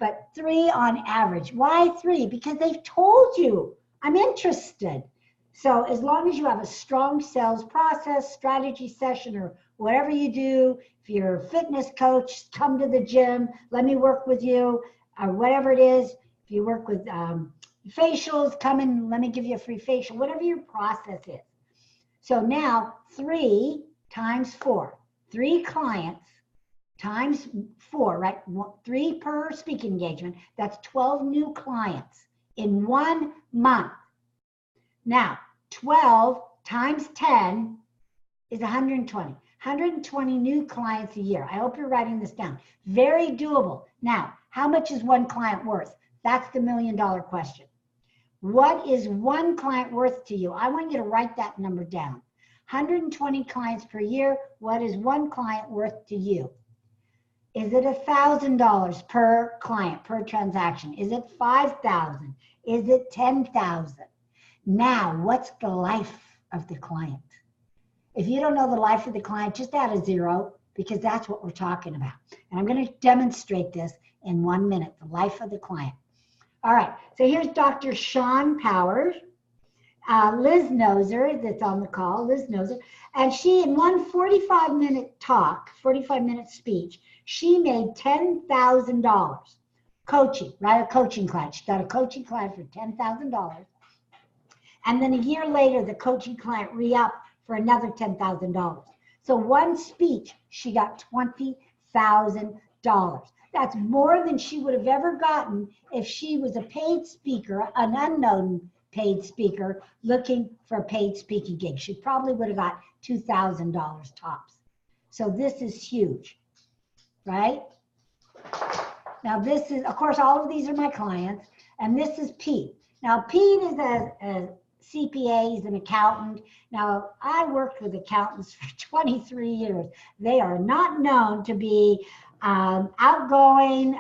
But 3 on average. Why 3? Because they've told you, I'm interested. So as long as you have a strong sales process, strategy session, or whatever you do, if you're a fitness coach, come to the gym, let me work with you, or whatever it is. If you work with facials, come in, let me give you a free facial, whatever your process is. So now 3 times 4, 3 clients times 4, right? 3 per speaking engagement. That's 12 new clients in 1 month. Now, 12 times 10 is 120. 120 new clients a year. I hope you're writing this down. Very doable. Now, how much is one client worth? That's the $1 million question. What is one client worth to you? I want you to write that number down. 120 clients per year. What is one client worth to you? Is it $1,000 per client, per transaction? Is it $5,000? Is it $10,000? Now, what's the life of the client? If you don't know the life of the client, just add a 0, because that's what we're talking about. And I'm going to demonstrate this in 1 minute, the life of the client. All right, so here's Dr. Sean Powers, Liz Noser that's on the call, Liz Noser, and she, in one 45-minute talk, 45-minute speech, she made $10,000 coaching, right? A coaching client. She got a coaching client for $10,000. And then a year later, the coaching client re-upped for another $10,000. So one speech, she got $20,000. That's more than she would have ever gotten if she was a paid speaker, an unknown paid speaker, looking for a paid speaking gig. She probably would have got $2,000 tops. So this is huge, right? Now this is, of course, all of these are my clients, and this is Pete. Now Pete is a CPA, he's an accountant. Now, I worked with accountants for 23 years. They are not known to be outgoing,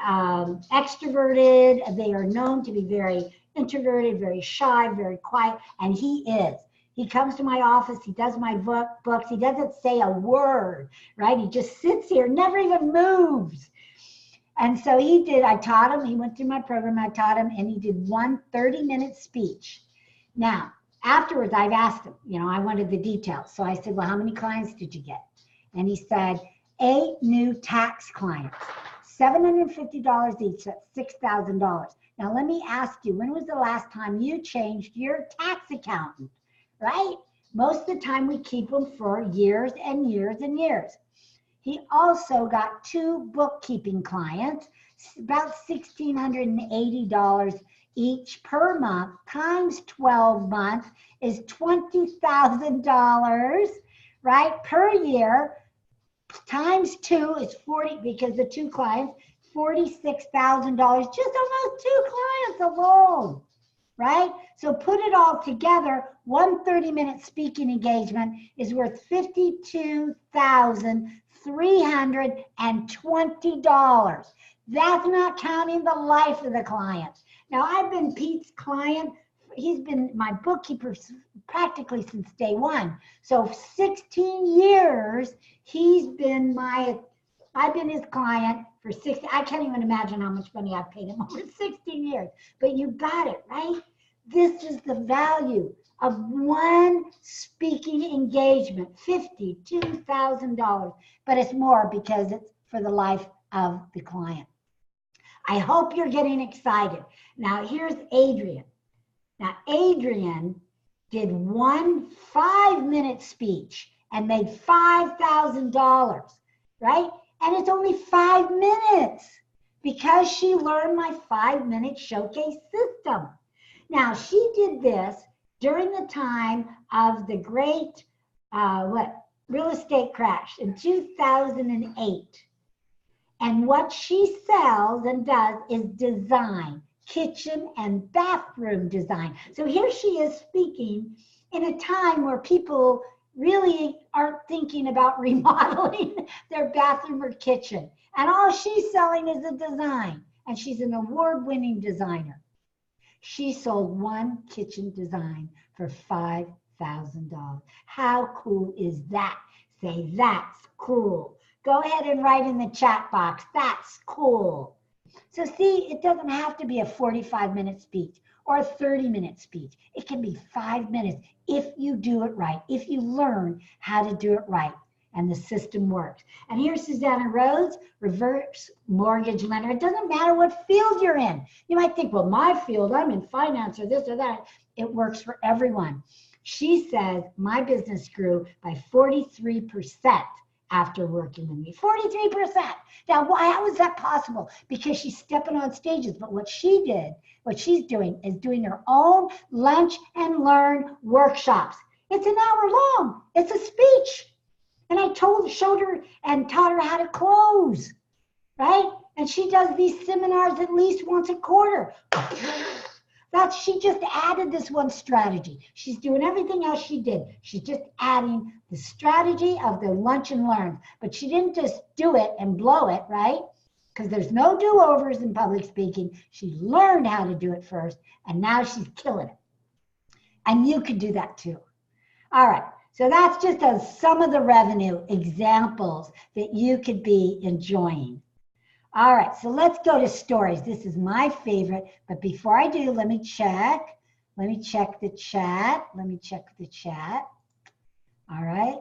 extroverted. They are known to be very introverted, very shy, very quiet, and he is. He comes to my office, he does my books, he doesn't say a word, right? He just sits here, never even moves. And so he did, I taught him, he went through my program, I taught him, and he did one 30-minute speech. Now, afterwards, I've asked him, you know, I wanted the details. So I said, well, how many clients did you get? And he said, 8 new tax clients, $750 each, that's $6,000. Now, let me ask you, when was the last time you changed your tax accountant, right? Most of the time, we keep them for years and years and years. He also got 2 bookkeeping clients, about $1,680 each per month, times 12 months is $20,000, right, per year, times 2 is 40, because the 2 clients, $46,000, just almost 2 clients alone, right? So put it all together, one 30-minute speaking engagement is worth $52,320. That's not counting the life of the client. Now, I've been Pete's client. He's been my bookkeeper practically since day one. So 16 years, I've been his client for 60. I can't even imagine how much money I've paid him over 16 years. But you got it, right? This is the value of one speaking engagement, $52,000. But it's more because it's for the life of the client. I hope you're getting excited. Now, here's Adrian. Now, Adrian did one 5-minute speech and made $5,000, right? And it's only 5 minutes because she learned my 5-minute showcase system. Now, she did this during the time of the great real estate crash in 2008. And what she sells and does is design, kitchen and bathroom design. So here she is speaking in a time where people really aren't thinking about remodeling their bathroom or kitchen. And all she's selling is a design. And she's an award-winning designer. She sold one kitchen design for $5,000. How cool is that? Say, that's cool. Go ahead and write in the chat box, that's cool. So see, it doesn't have to be a 45-minute speech or a 30-minute speech. It can be 5 minutes if you do it right, if you learn how to do it right and the system works. And here's Susanna Rhodes, reverse mortgage lender. It doesn't matter what field you're in. You might think, well, my field, I'm in finance or this or that. It works for everyone. She says, my business grew by 43% after working with me. 43%. Now, how is that possible? Because she's stepping on stages. But what she's doing is doing her own lunch and learn workshops. It's an hour long. It's a speech. And I showed her and taught her how to close, right? And she does these seminars at least once a quarter. She just added this one strategy. She's doing everything else she did. She's just adding the strategy of the lunch and learn. But she didn't just do it and blow it, right? Because there's no do-overs in public speaking. She learned how to do it first, and now she's killing it. And you could do that too. All right. So that's just some of the revenue examples that you could be enjoying. All right, so let's go to stories. This is my favorite, but before I do, let me check the chat. All right,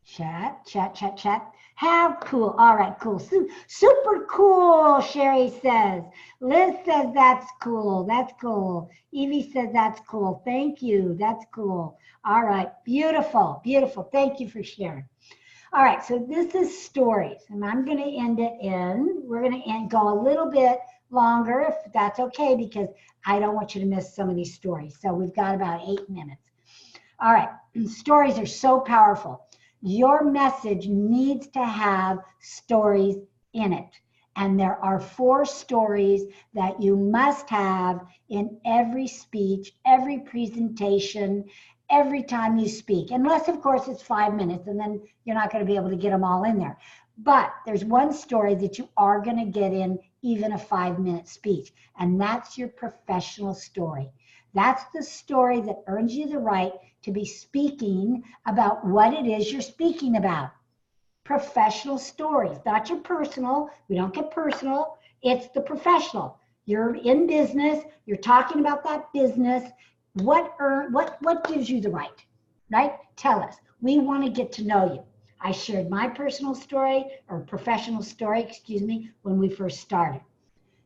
chat. How cool. All right, cool. Super cool, Sherry says. Liz says that's cool. Evie says that's cool. Thank you. That's cool. All right, beautiful. Thank you for sharing. All right, so this is stories, and I'm going to end it we're going to go a little bit longer, if that's okay, because I don't want you to miss some of these stories. So we've got about 8 minutes. All right, stories are so powerful. Your message needs to have stories in it. And there are 4 stories that you must have in every speech, every presentation, every time you speak, unless of course it's 5 minutes, and then you're not going to be able to get them all in there. But there's one story that you are going to get in even a 5-minute speech, and that's your professional story. That's the story that earns you the right to be speaking about what it is you're speaking about. Professional stories, not your personal. We don't get personal. It's the professional. You're in business. You're talking about that business. What gives you the right? Tell us. We want to get to know you. I shared my personal story, or professional story, excuse me, when we first started.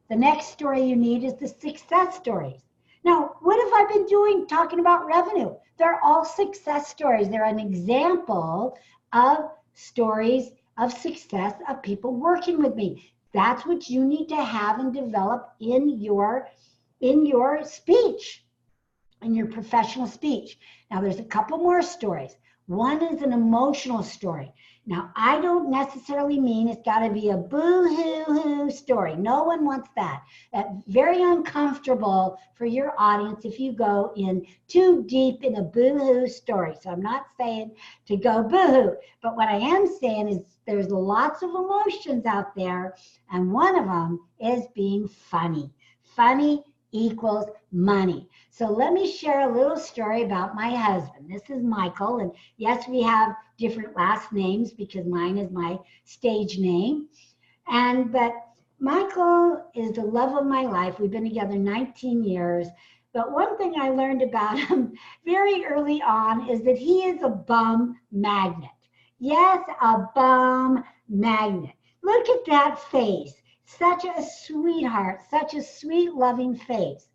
The next story you need is the success stories. Now, what have I been doing talking about revenue? They're all success stories. They're an example of stories of success of people working with me. That's what you need to have and develop in your speech. In your professional speech. Now, there's a couple more stories. One is an emotional story. Now, I don't necessarily mean it's got to be a boo-hoo-hoo story. No one wants that. That's very uncomfortable for your audience if you go in too deep in a boo-hoo story. So I'm not saying to go boo-hoo, but what I am saying is there's lots of emotions out there, and one of them is being funny. Funny equals money. So let me share a little story about my husband. This is Michael, and yes, we have different last names because mine is my stage name. But Michael is the love of my life. We've been together 19 years. But one thing I learned about him very early on is that he is a bum magnet. Yes, a bum magnet. Look at that face. Such a sweetheart, such a sweet, loving face.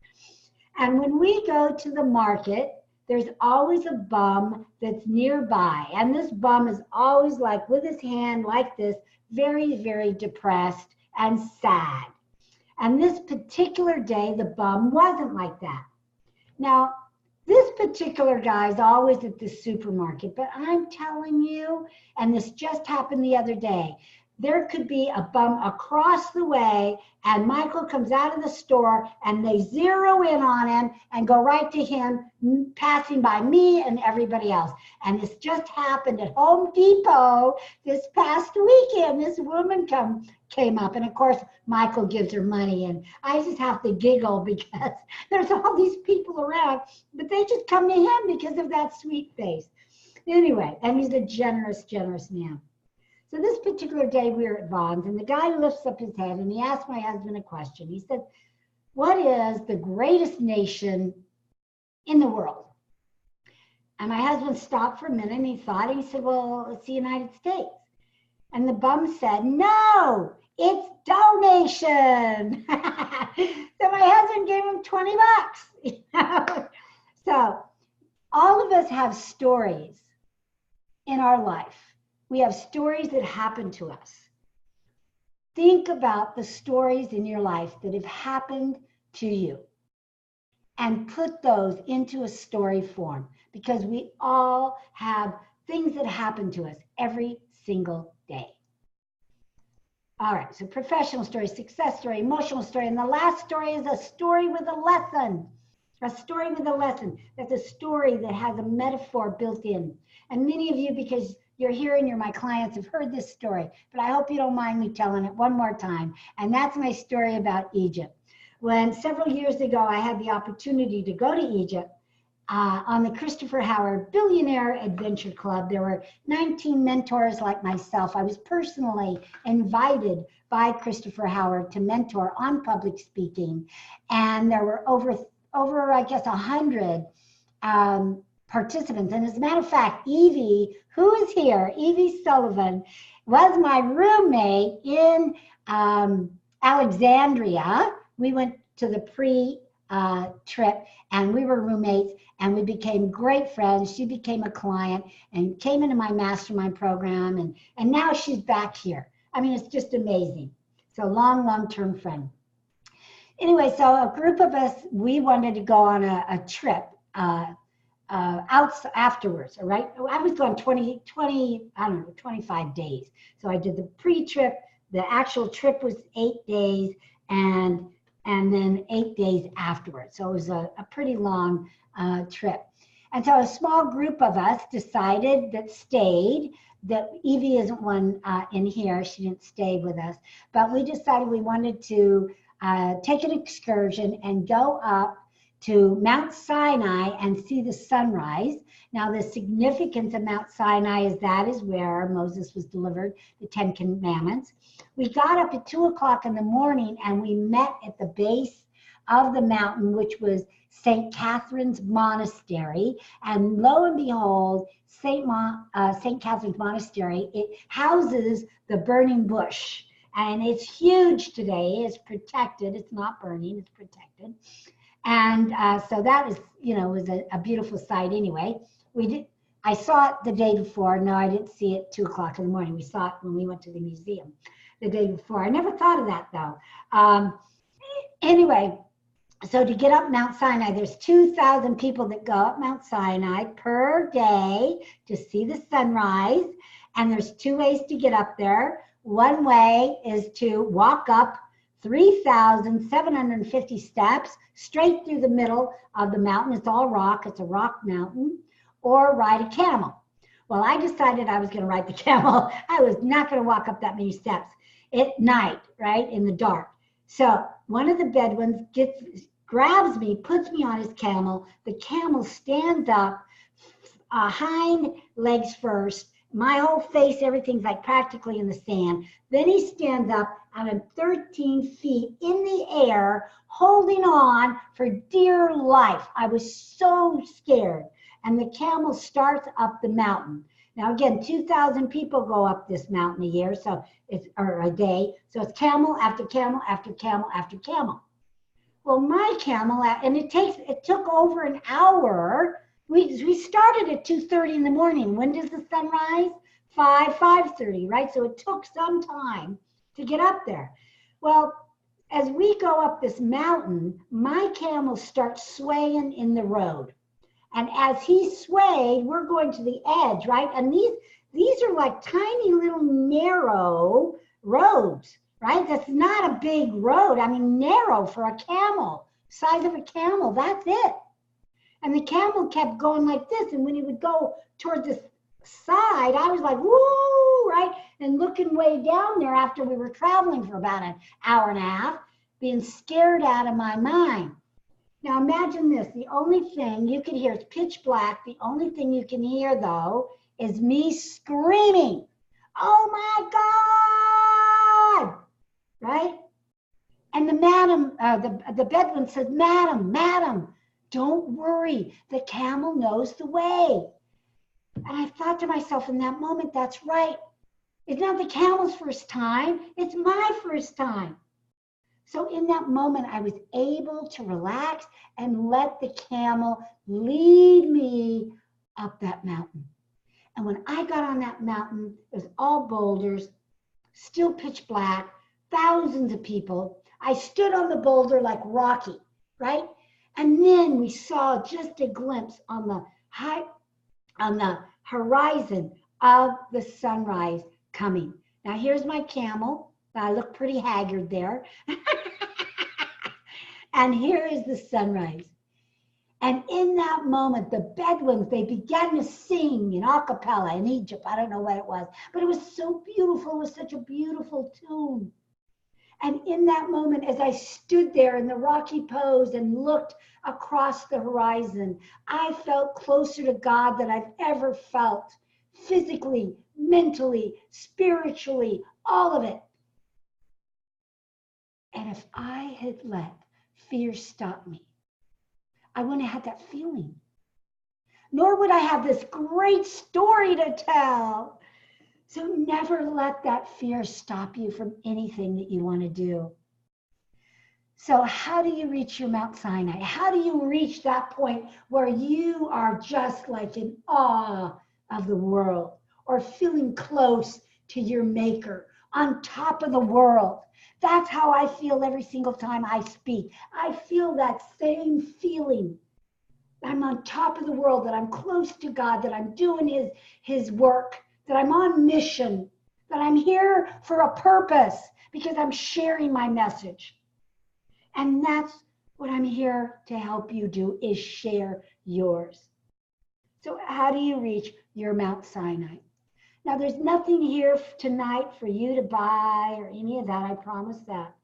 And when we go to the market, there's always a bum that's nearby. And this bum is always like with his hand like this, very, very depressed and sad. And this particular day, the bum wasn't like that. Now, this particular guy is always at the supermarket, but I'm telling you, and this just happened the other day, there could be a bum across the way, and Michael comes out of the store, and they zero in on him and go right to him, passing by me and everybody else. And this just happened at Home Depot this past weekend. This woman came up, and of course, Michael gives her money, and I just have to giggle because there's all these people around, but they just come to him because of that sweet face. Anyway, and he's a generous, generous man. So this particular day we were at Vaughn's, and the guy lifts up his head and he asked my husband a question. He said, "What is the greatest nation in the world?" And my husband stopped for a minute and he thought, and he said, "Well, it's the United States." And the bum said, "No, it's donation." So my husband gave him $20. So all of us have stories in our life. We have stories that happen to us. Think about the stories in your life that have happened to you and put those into a story form, because we all have things that happen to us every single day. All right, so professional story, success story, emotional story, and the last story is a story with a lesson. A story with a lesson. That's a story that has a metaphor built in. And many of you, because you're here and you're my clients, have heard this story, but I hope you don't mind me telling it one more time. And that's my story about Egypt. When several years ago, I had the opportunity to go to Egypt on the Christopher Howard Billionaire Adventure Club. There were 19 mentors like myself. I was personally invited by Christopher Howard to mentor on public speaking. And there were over I guess, 100 participants. And as a matter of fact, Evie, who is here, Evie Sullivan, was my roommate in Alexandria. We went to the pre-trip and we were roommates and we became great friends. She became a client and came into my mastermind program. And now she's back here. I mean, it's just amazing. So long-term friend. Anyway, so a group of us, we wanted to go on a trip out afterwards, all right? I was going 25 days. So I did the pre-trip. The actual trip was 8 days and then 8 days afterwards. So it was a pretty long trip. And so a small group of us decided that stayed, that Evie isn't one in here. She didn't stay with us. But we decided we wanted to take an excursion and go up to Mount Sinai and see the sunrise. Now, the significance of Mount Sinai is that is where Moses was delivered the 10 Commandments. We got up at 2 o'clock in the morning and we met at the base of the mountain, which was St. Catherine's Monastery. And lo and behold, St. Catherine's Monastery, it houses the burning bush. And it's huge today. It's protected. It's not burning. It's protected. And so that is, was a beautiful sight anyway. I saw it the day before. No, I didn't see it 2 o'clock in the morning. We saw it when we went to the museum the day before. I never thought of that, though. Anyway, so to get up Mount Sinai, there's 2,000 people that go up Mount Sinai per day to see the sunrise. And there's 2 ways to get up there. One way is to walk up 3,750 steps straight through the middle of the mountain. It's all rock. It's a rock mountain. Or ride a camel. Well, I decided I was going to ride the camel. I was not going to walk up that many steps at night, right, in the dark. So one of the Bedouins grabs me, puts me on his camel. The camel stands up, hind legs first. My whole face, everything's like practically in the sand. Then he stands up and I'm 13 feet in the air, holding on for dear life. I was so scared. And the camel starts up the mountain. Now, again, 2,000 people go up this mountain a year, or a day. So it's camel after camel after camel after camel. Well, my camel, and it took over an hour. We started at 2:30 in the morning. When does the sun rise? 5:30, right? So it took some time to get up there. Well, as we go up this mountain, my camel starts swaying in the road. And as he swayed, we're going to the edge, right? And these are like tiny little narrow roads, right? That's not a big road. I mean, narrow for a camel, size of a camel, that's it. And the camel kept going like this. And when he would go towards the side, I was like, woo, right? And looking way down there after we were traveling for about an hour and a half, being scared out of my mind. Now imagine this, the only thing you can hear, it's pitch black. The only thing you can hear though, is me screaming, oh my God, right? And the madam, the Bedouin says, madam, don't worry, the camel knows the way. And I thought to myself in that moment, that's right. It's not the camel's first time, it's my first time. So in that moment, I was able to relax and let the camel lead me up that mountain. And when I got on that mountain, it was all boulders, still pitch black, thousands of people. I stood on the boulder like Rocky, right? And then we saw just a glimpse on the horizon of the sunrise coming. Now here's my camel. I look pretty haggard there. And here is the sunrise. And in that moment, the Bedouins, they began to sing in a cappella in Egypt. I don't know what it was, but it was so beautiful. It was such a beautiful tune. And in that moment, as I stood there in the rocky pose and looked across the horizon, I felt closer to God than I've ever felt, physically, mentally, spiritually, all of it. And if I had let fear stop me, I wouldn't have had that feeling. Nor would I have this great story to tell. So never let that fear stop you from anything that you want to do. So how do you reach your Mount Sinai? How do you reach that point where you are just like in awe of the world, or feeling close to your maker, on top of the world? That's how I feel every single time I speak. I feel that same feeling. I'm on top of the world, that I'm close to God, that I'm doing his work, that I'm on mission, that I'm here for a purpose because I'm sharing my message. And that's what I'm here to help you do, is share yours. So how do you reach your Mount Sinai? Now, there's nothing here tonight for you to buy or any of that, I promise that.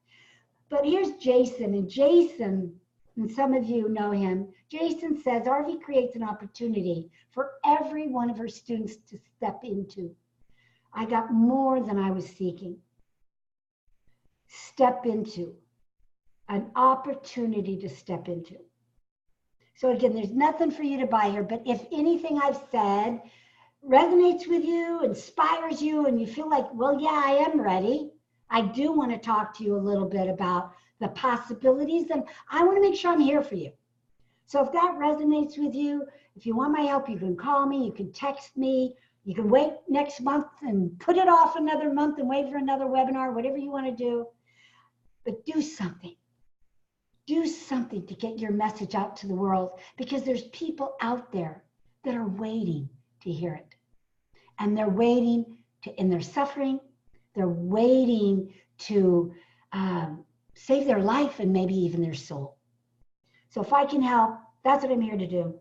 But here's Jason, and Jason, and some of you know him, Jason says, Arvee creates an opportunity for every one of her students to step into. I got more than I was seeking. Step into. An opportunity to step into. So again, there's nothing for you to buy here, but if anything I've said resonates with you, inspires you, and you feel like, well, yeah, I am ready, I do want to talk to you a little bit about the possibilities, and I want to make sure I'm here for you. So if that resonates with you, if you want my help, you can call me, you can text me, you can wait next month and put it off another month and wait for another webinar, whatever you want to do. But do something. Do something to get your message out to the world, because there's people out there that are waiting to hear it. And they're waiting to, in their suffering, they're waiting to save their life and maybe even their soul. So if I can help, that's what I'm here to do.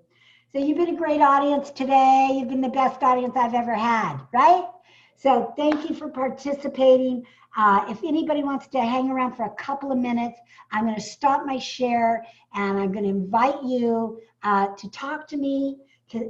So you've been a great audience today. You've been the best audience I've ever had, right? So thank you for participating. If anybody wants to hang around for a couple of minutes, I'm going to stop my share and I'm going to invite you to talk to me,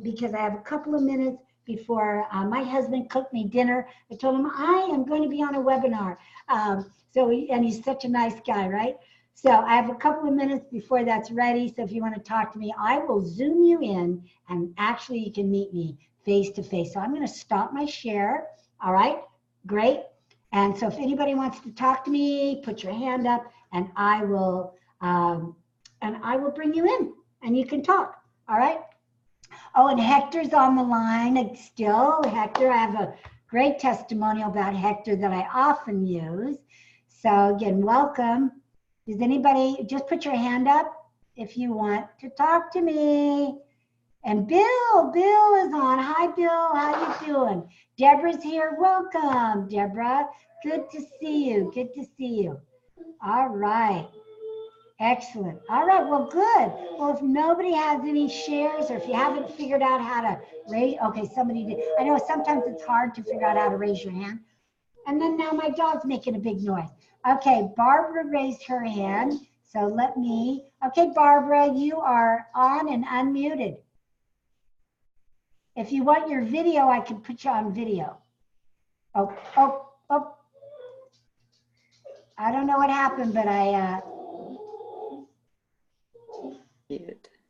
because I have a couple of minutes before my husband cooked me dinner. I told him I am going to be on a webinar. And he's such a nice guy, right? So I have a couple of minutes before that's ready. So if you want to talk to me, I will Zoom you in, and actually you can meet me face to face. So I'm going to stop my share. All right, great. And so if anybody wants to talk to me, put your hand up, and I will bring you in, and you can talk. All right. Oh, and Hector's on the line still. Hector, I have a great testimonial about Hector that I often use. So again, welcome. Does anybody, just put your hand up if you want to talk to me. And Bill is on. Hi, Bill, how you doing? Deborah's here. Welcome, Deborah. Good to see you. Good to see you. All right. Excellent. All right. Well, good. Well, if nobody has any shares, or if you haven't figured out how to raise, okay, somebody did. I know sometimes it's hard to figure out how to raise your hand. And then now my dog's making a big noise. Okay, Barbara raised her hand. So let me, okay, Barbara, you are on and unmuted. If you want your video, I can put you on video. Oh. I don't know what happened, but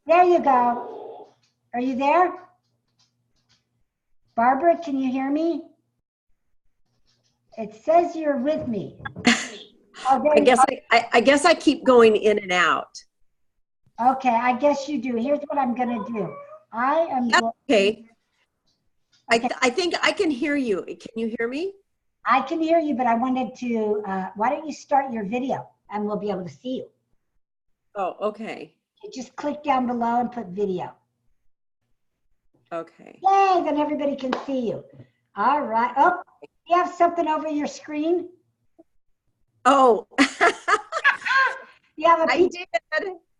there you go. Are you there? Barbara, can you hear me? It says you're with me. Oh, I guess I keep going in and out. Okay, I guess you do. Here's what I'm going to do. I am okay. I think I can hear you. Can you hear me? I can hear you, but I wanted to, why don't you start your video and we'll be able to see you. Oh, okay. You just click down below and put video. Okay. Yay, then everybody can see you. All right. Oh, you have something over your screen? Oh, You have a I piece, did.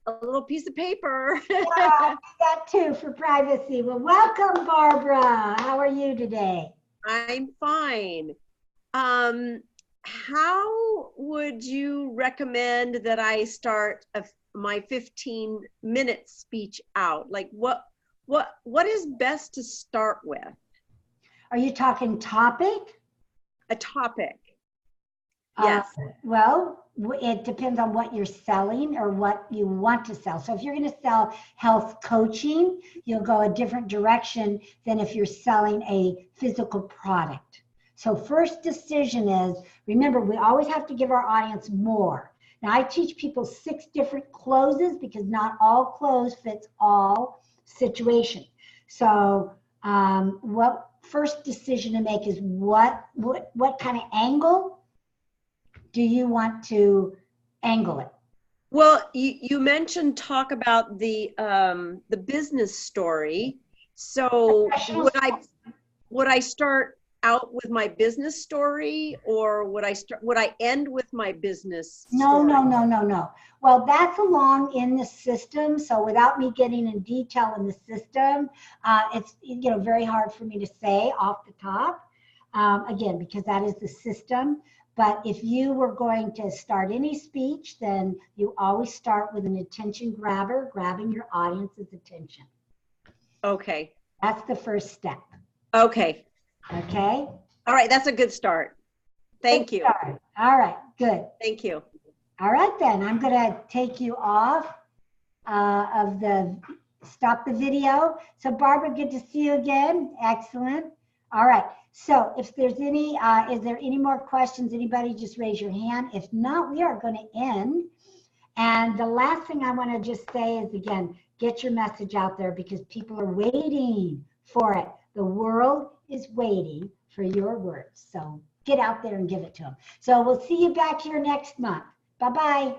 A little piece of paper. yeah, that too for privacy. Well, welcome, Barbara. How are you today? I'm fine. How would you recommend that I start my 15-minute speech out? Like what is best to start with? Are you talking topic? A topic. Yes. Well, it depends on what you're selling or what you want to sell. So if you're going to sell health coaching, you'll go a different direction than if you're selling a physical product. So first decision is, remember, we always have to give our audience more. Now I teach people 6 different closes because not all close fits all situations. So what first decision to make is what kind of angle do you want to angle it? Well, you mentioned talk about the business story. So would I start out with my business story, or would I end with my business story? No. Well, that's along in the system. So without me getting in detail in the system, it's very hard for me to say off the top. Again, because that is the system. But if you were going to start any speech, then you always start with an attention grabber, grabbing your audience's attention. Okay. That's the first step. Okay. Okay? All right, that's a good start. Thank you. All right, good. Thank you. All right, then. I'm going to take you off stop the video. So, Barbara, good to see you again. Excellent. All right. So if there's any, is there any more questions? Anybody just raise your hand. If not, we are going to end. And the last thing I want to just say is, again, get your message out there because people are waiting for it. The world is waiting for your words. So get out there and give it to them. So we'll see you back here next month. Bye-bye.